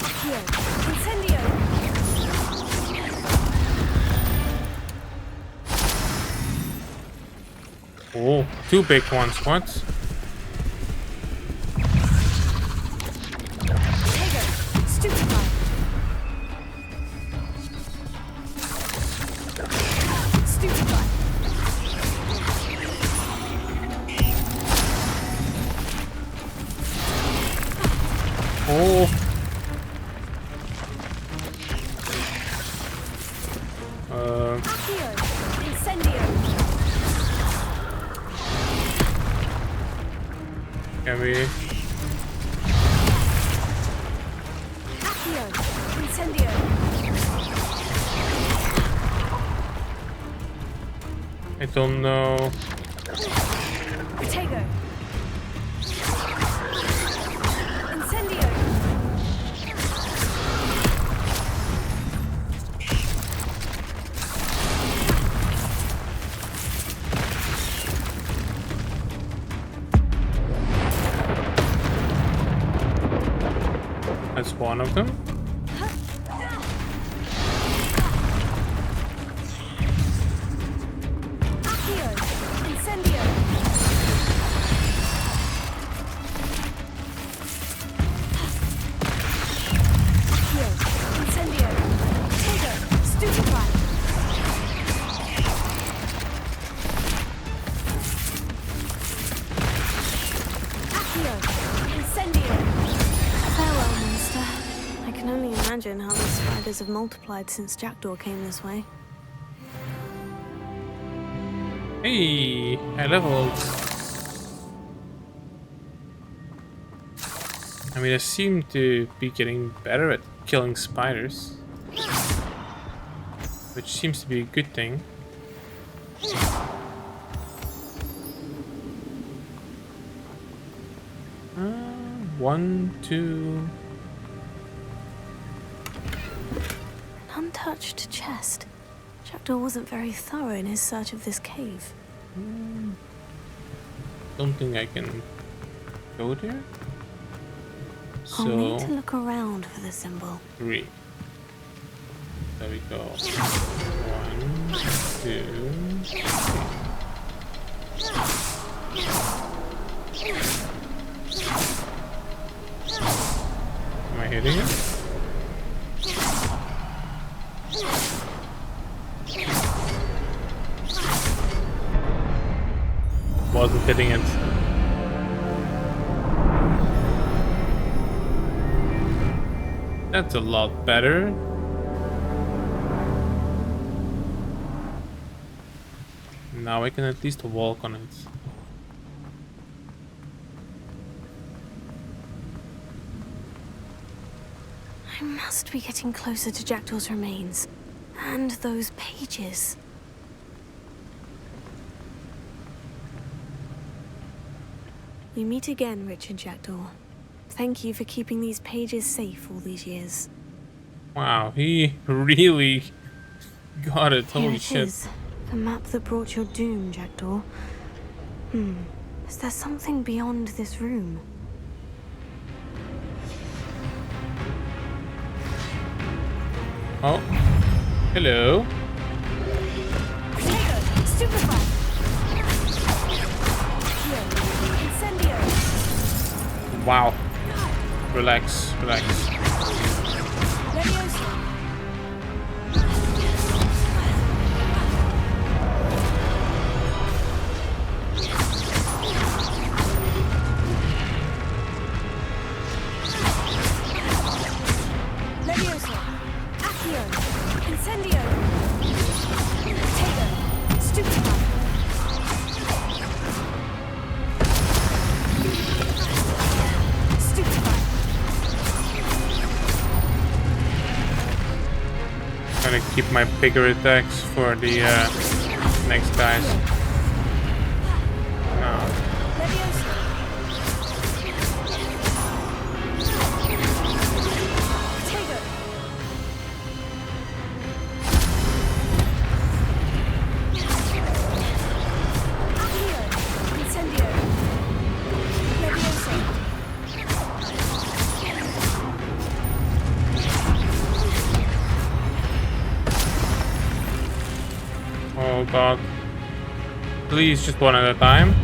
Accio. Incendio. Oh, two big ones. What? Tego. Stupefy. Stupefy. Oh. Accio. Incendio. Can we? Accio. Incendio. I don't know. Tego. Incendio. That's one of them. Accio. Incendio. Accio. Incendio. Tego. Stupefy. Accio. Incendio. Farewell, monster. I can only imagine how these spiders have multiplied since Jackdaw came this way. Hey, I leveled. I mean, I seem to be getting better at killing spiders, which seems to be a good thing. One, two. An untouched chest. Jackdaw wasn't very thorough in his search of this cave. Don't think I can go there. I'll need So to look around for the symbol. 3. There we go. 1, 2, 3. Am I hitting it? Wasn't hitting it. That's a lot better. Now I can at least walk on it. I must be getting closer to Jackdaw's remains. And those pages. We meet again, Richard Jackdaw. Thank you for keeping these pages safe all these years. Wow, he really got it. Here Holy it shit. is. The map that brought your doom, Jackdaw. Is there something beyond this room? Oh, hello. Stupefy! Wow. Relax, relax. Leviosa. Leviosa. Accio. Incendio. Potato. Stupefy. Stupefy. Gonna keep my bigger attacks for the next guys. No. Leviosa. Potato. Accio. Incendio. Leviosa. Oh god. Please, just one at a time.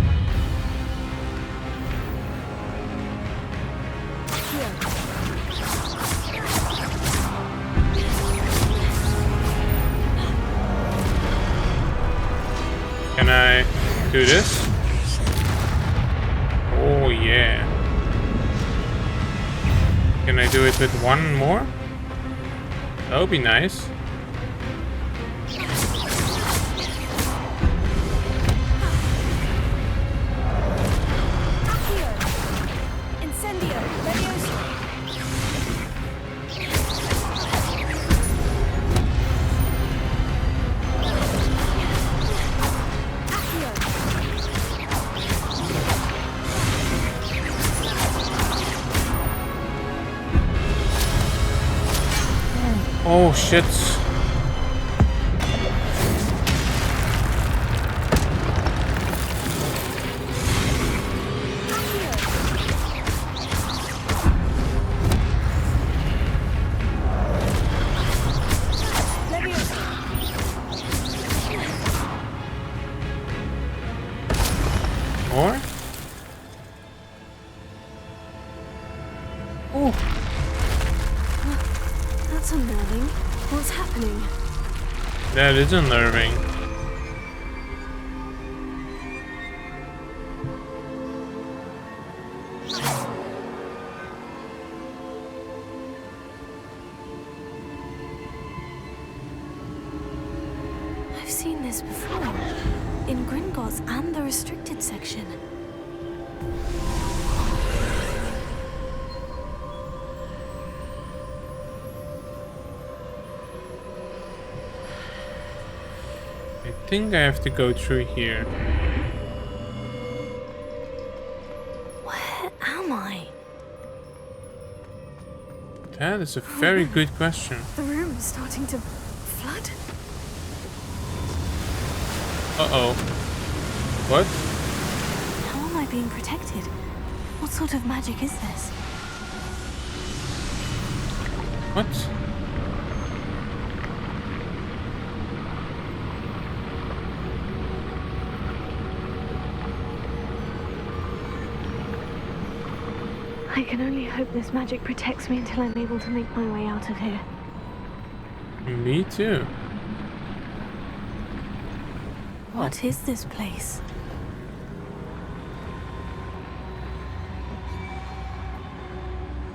Can I do this? Oh yeah. Can I do it with one more? That would be nice. Accio. Incendio. Leviosa. Accio. Oh shit. Leviosa. More? Oh. That's unnerving. What's happening? That is unnerving. I've seen this before. In Gringotts and the restricted section. I think I have to go through here. Where am I? That is a very good question. The room is starting to flood. Uh-oh. What? How am I being protected? What sort of magic is this? What? I can only hope this magic protects me until I'm able to make my way out of here. Me too. What is this place?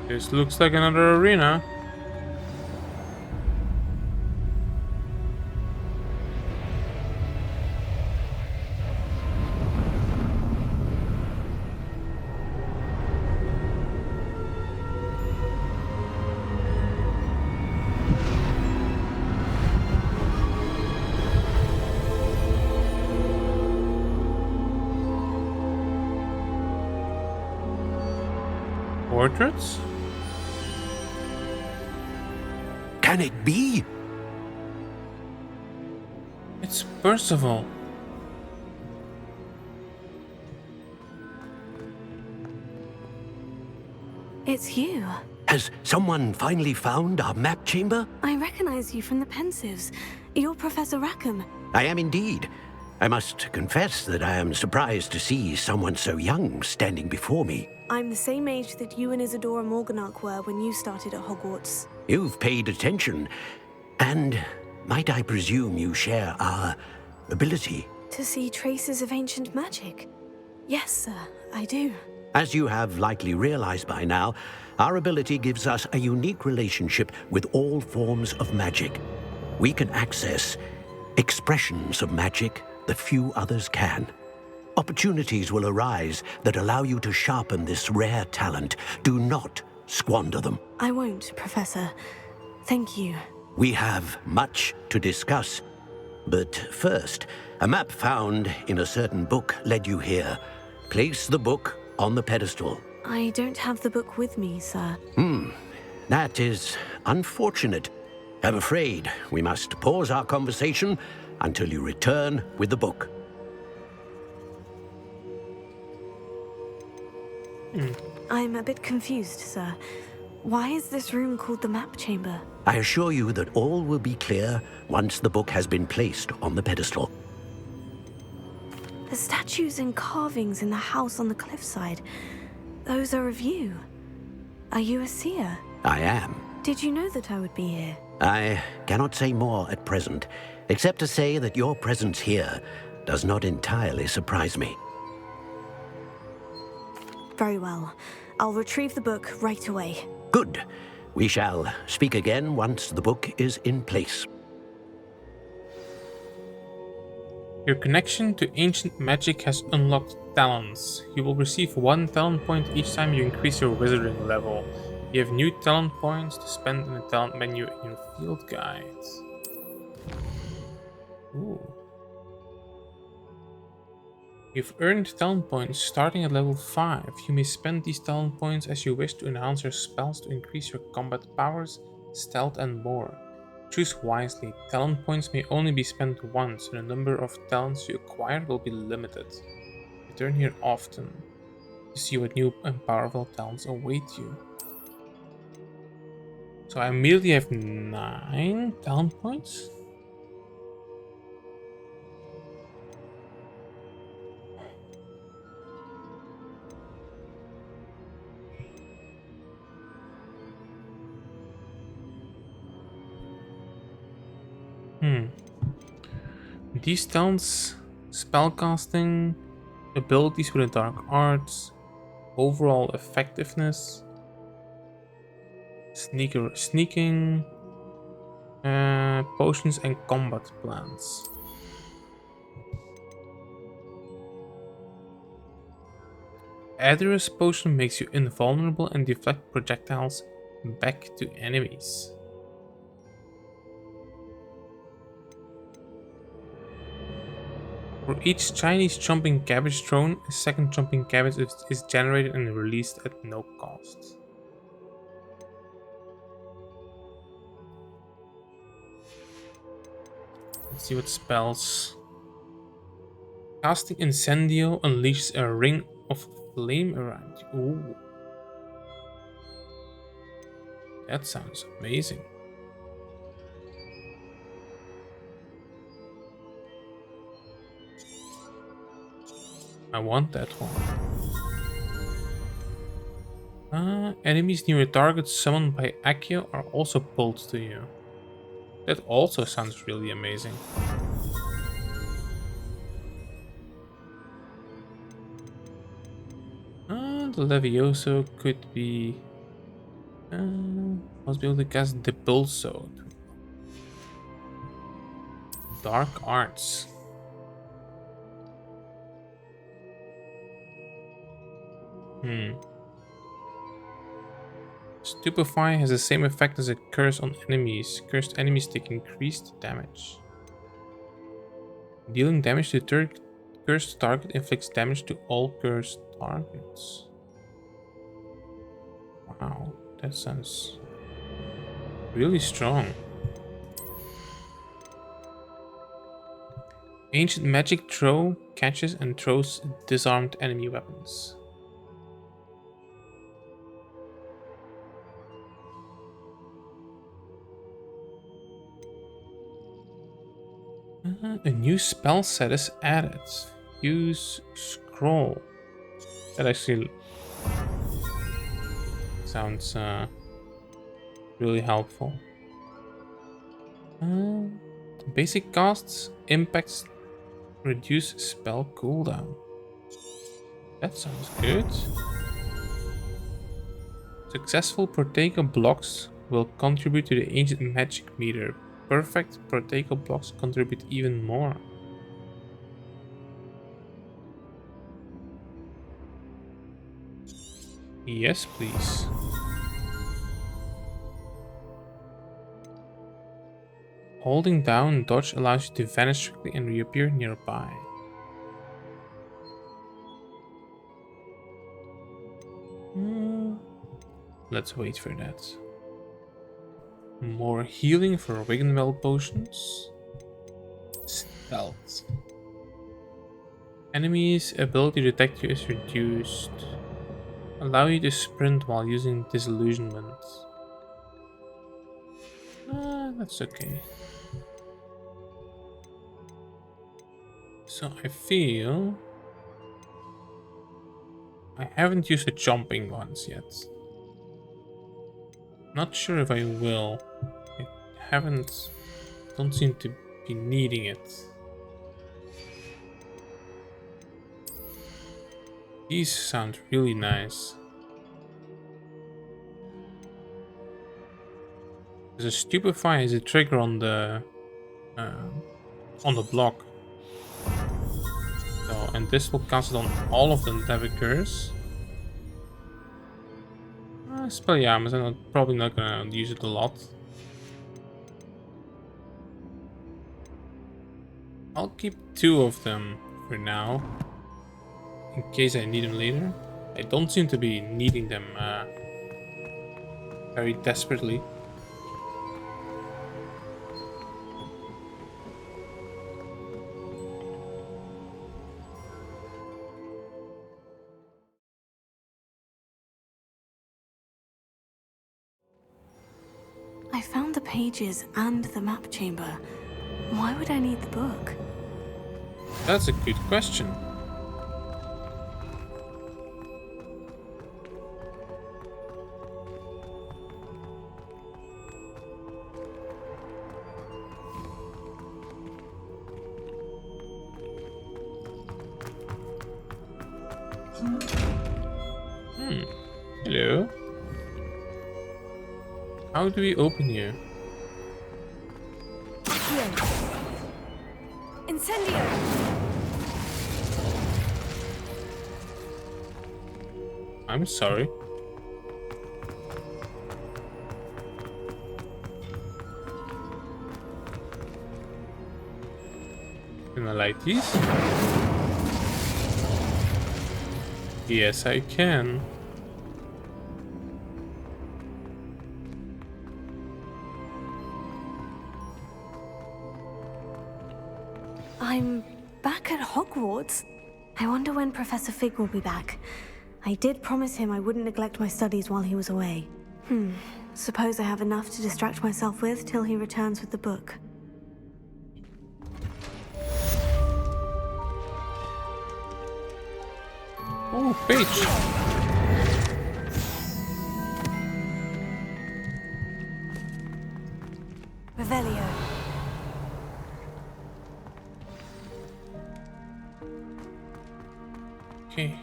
This looks like another arena. Portraits? Can it be? It's Percival. It's you. Has someone finally found our map chamber? I recognize you from the Pensives. You're Professor Rackham. I am indeed. I must confess that I am surprised to see someone so young standing before me. I'm the same age that you and Isadora Morganach were when you started at Hogwarts. You've paid attention, and might I presume you share our ability? To see traces of ancient magic? Yes, sir, I do. As you have likely realized by now, our ability gives us a unique relationship with all forms of magic. We can access expressions of magic that few others can. Opportunities will arise that allow you to sharpen this rare talent. Do not squander them. I won't, Professor. Thank you. We have much to discuss. But first, a map found in a certain book led you here. Place the book on the pedestal. I don't have the book with me, sir. That is unfortunate. I'm afraid we must pause our conversation until you return with the book. I'm a bit confused, sir. Why is this room called the map chamber? I assure you that all will be clear once the book has been placed on the pedestal. The statues and carvings in the house on the cliffside, those are of you. Are you a seer? I am. Did you know that I would be here? I cannot say more at present, except to say that your presence here does not entirely surprise me. Very well. I'll retrieve the book right away. Good. We shall speak again once the book is in place. Your connection to ancient magic has unlocked talents. You will receive 1 talent point each time you increase your wizarding level. You have new talent points to spend in the talent menu in your field guide. Ooh. You've earned talent points starting at level 5. You may spend these talent points as you wish to enhance your spells to increase your combat powers, stealth and more. Choose wisely. Talent points may only be spent once, and the number of talents you acquire will be limited. Return here often to see what new and powerful talents await you. So I immediately have 9 talent points. These talents: spellcasting, abilities with the dark arts, overall effectiveness, sneaking, potions and combat plans. Adder's potion makes you invulnerable and deflect projectiles back to enemies. For each Chinese jumping cabbage thrown, a second jumping cabbage is generated and released at no cost. Let's see what spells. Casting Incendio unleashes a ring of flame around you. Ooh. That sounds amazing. I want that one. Enemies near a target summoned by Accio are also pulled to you. That also sounds really amazing. The Levioso could be... must be able to cast Depulso. Dark Arts. Stupefy has the same effect as a curse on enemies. Cursed enemies take increased damage. Dealing damage to cursed target inflicts damage to all cursed targets. Wow, that sounds really strong. Ancient magic throw catches and throws disarmed enemy weapons. A new spell set is added. Use scroll. That actually sounds really helpful. Basic costs, impacts, reduce spell cooldown. That sounds good. Successful Protego blocks will contribute to the ancient magic meter. Perfect Protego blocks contribute even more. Yes, please. Holding down dodge allows you to vanish quickly and reappear nearby. Let's wait for that. More healing for Wiggenwell potions. Stealth. Enemies' ability to detect you is reduced. Allow you to sprint while using disillusionment. That's okay. So I feel I haven't used the jumping ones yet. Not sure if I will. I don't seem to be needing it. These sound really nice. There's a stupefy is a trigger on the block. So, and this will cast it on all of them that have a curse. Spelljammer, I'm probably not gonna use it a lot. I'll keep 2 of them for now, in case I need them later. I don't seem to be needing them very desperately. I found the pages and the map chamber. Why would I need the book? That's a good question. Hello. How do we open here? Incendio! I'm sorry. Can I light these? Yes, I can. I'm back at Hogwarts. I wonder when Professor Fig will be back. I did promise him I wouldn't neglect my studies while he was away. Suppose I have enough to distract myself with till he returns with the book. Oh, page. Revelio. Okay.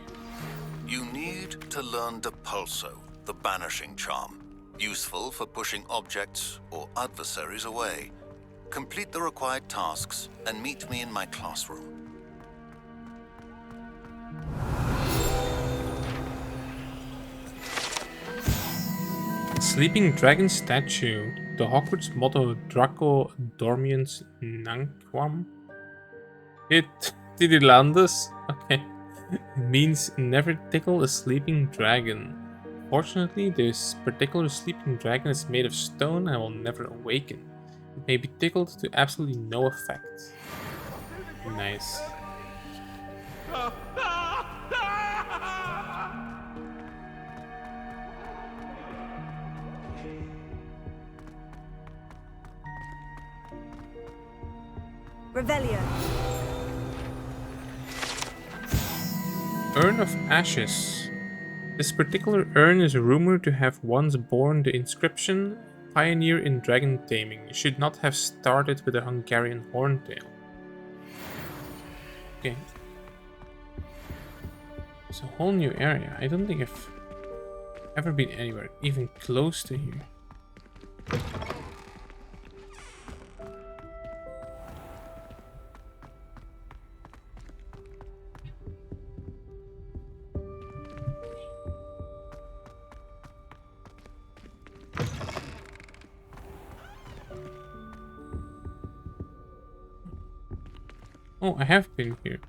You need to learn Depulso, the banishing charm. Useful for pushing objects or adversaries away. Complete the required tasks and meet me in my classroom. Sleeping Dragon Statue. The Hogwarts motto Draco Dormiens Nanquam. It Tidilandus. Okay. Means never tickle a sleeping dragon. Fortunately, this particular sleeping dragon is made of stone and will never awaken. It may be tickled to absolutely no effect. Nice. Revelio. Urn of Ashes. This particular urn is rumored to have once borne the inscription, "Pioneer in Dragon Taming. You should not have started with a Hungarian horntail." Okay. It's a whole new area. I don't think I've ever been anywhere even close to here. Oh, I have been here.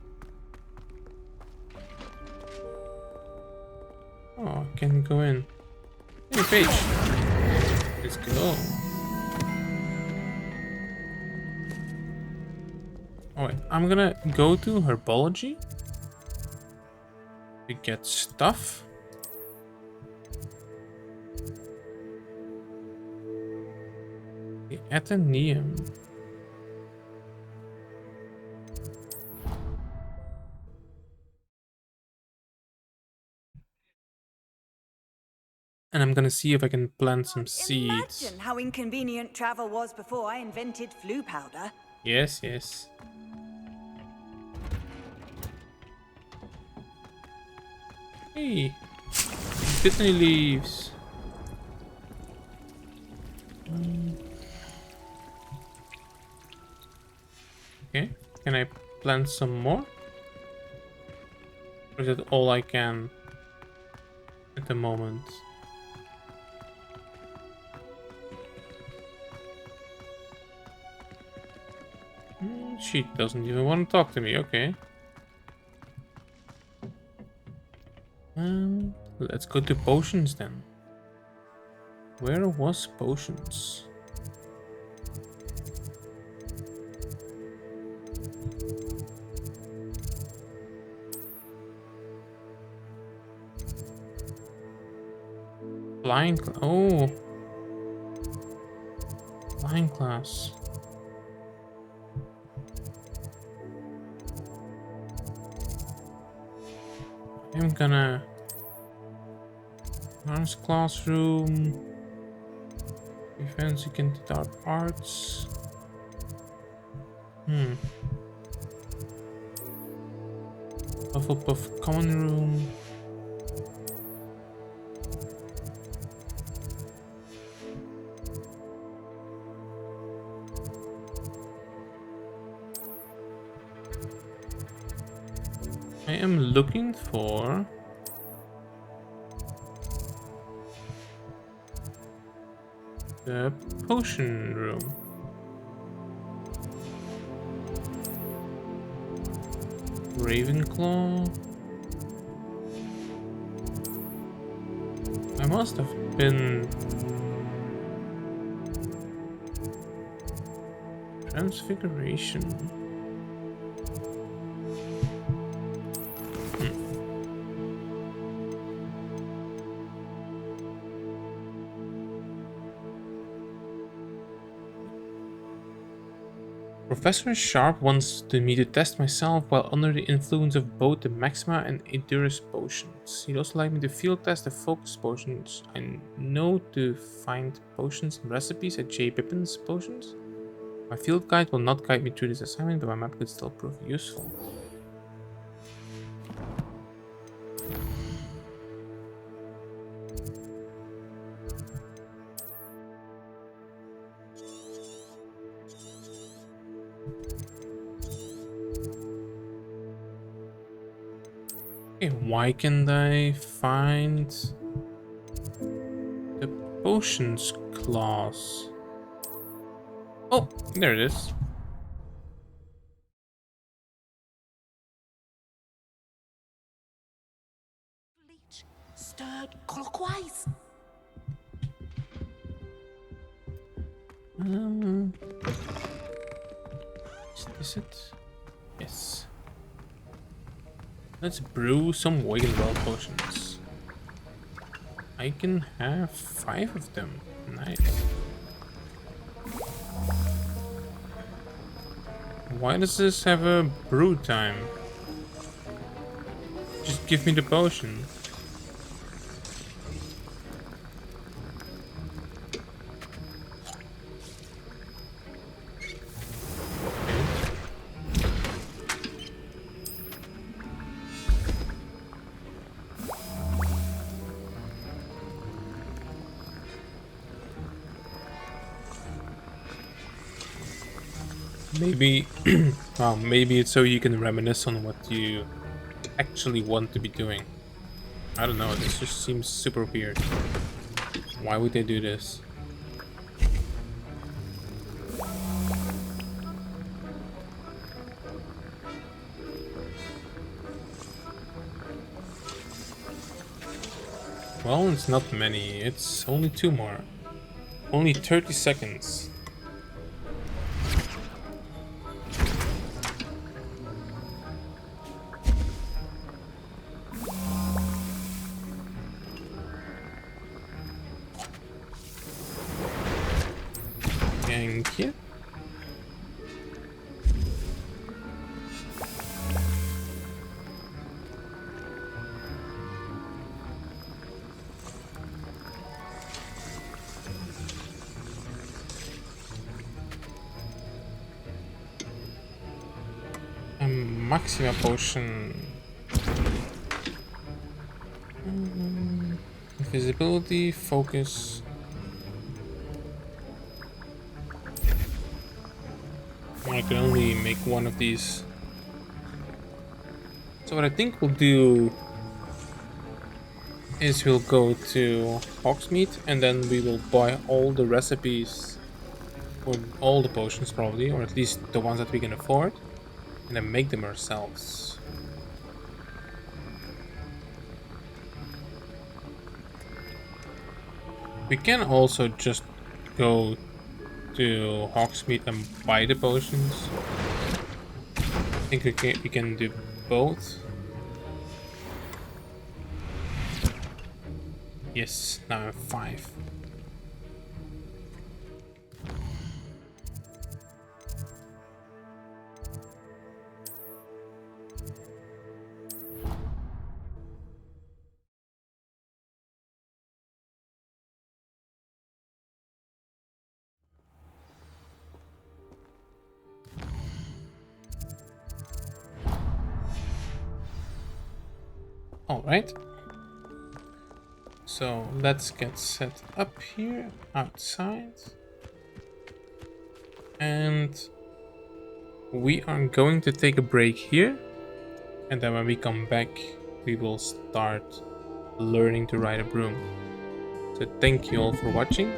Oh, I can go in. Hey, page. Let's go. Alright, I'm gonna go to herbology to get stuff. The Athenaeum. And I'm gonna see if I can plant some seeds. Imagine how inconvenient travel was before I invented flu powder. Yes, yes. Hey, Disney leaves. Okay, can I plant some more? Or is that all I can at the moment? She doesn't even want to talk to me, okay. Let's go to potions then. Where was potions? Flying oh. Flying class. I'm gonna arms classroom, defense against dark arts. Hufflepuff common room. I am looking for the potion room. Ravenclaw. I must have been Transfiguration. Professor Sharp wants me to test myself while under the influence of both the Maxima and Endurance potions. He'd also like me to field test the Focus potions. I know to find potions and recipes at J. Pippin's Potions. My field guide will not guide me through this assignment, but my map could still prove useful. Okay, why can't I find the potions class? Oh, there it is. Stirred clockwise. Is this it? Yes. Let's brew some Whale Well potions. I can have 5 of them. Nice. Why does this have a brew time? Just give me the potion. Maybe, well, maybe it's so you can reminisce on what you actually want to be doing. I don't know, this just seems super weird. Why would they do this? Well, it's not many, it's only 2 more. Only 30 seconds. Thank you. A Maxima potion. Invisibility, focus. I can only make one of these. So what I think we'll do is we'll go to Hogsmeade and then we will buy all the recipes for all the potions probably, or at least the ones that we can afford, and then make them ourselves. We can also just go to Hogsmeade and buy the potions. I think we can do both. Yes, now I have 5. All right. So let's get set up here outside. And we are going to take a break here. And then when we come back, we will start learning to ride a broom. So thank you all for watching,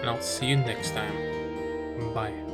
and I'll see you next time. Bye.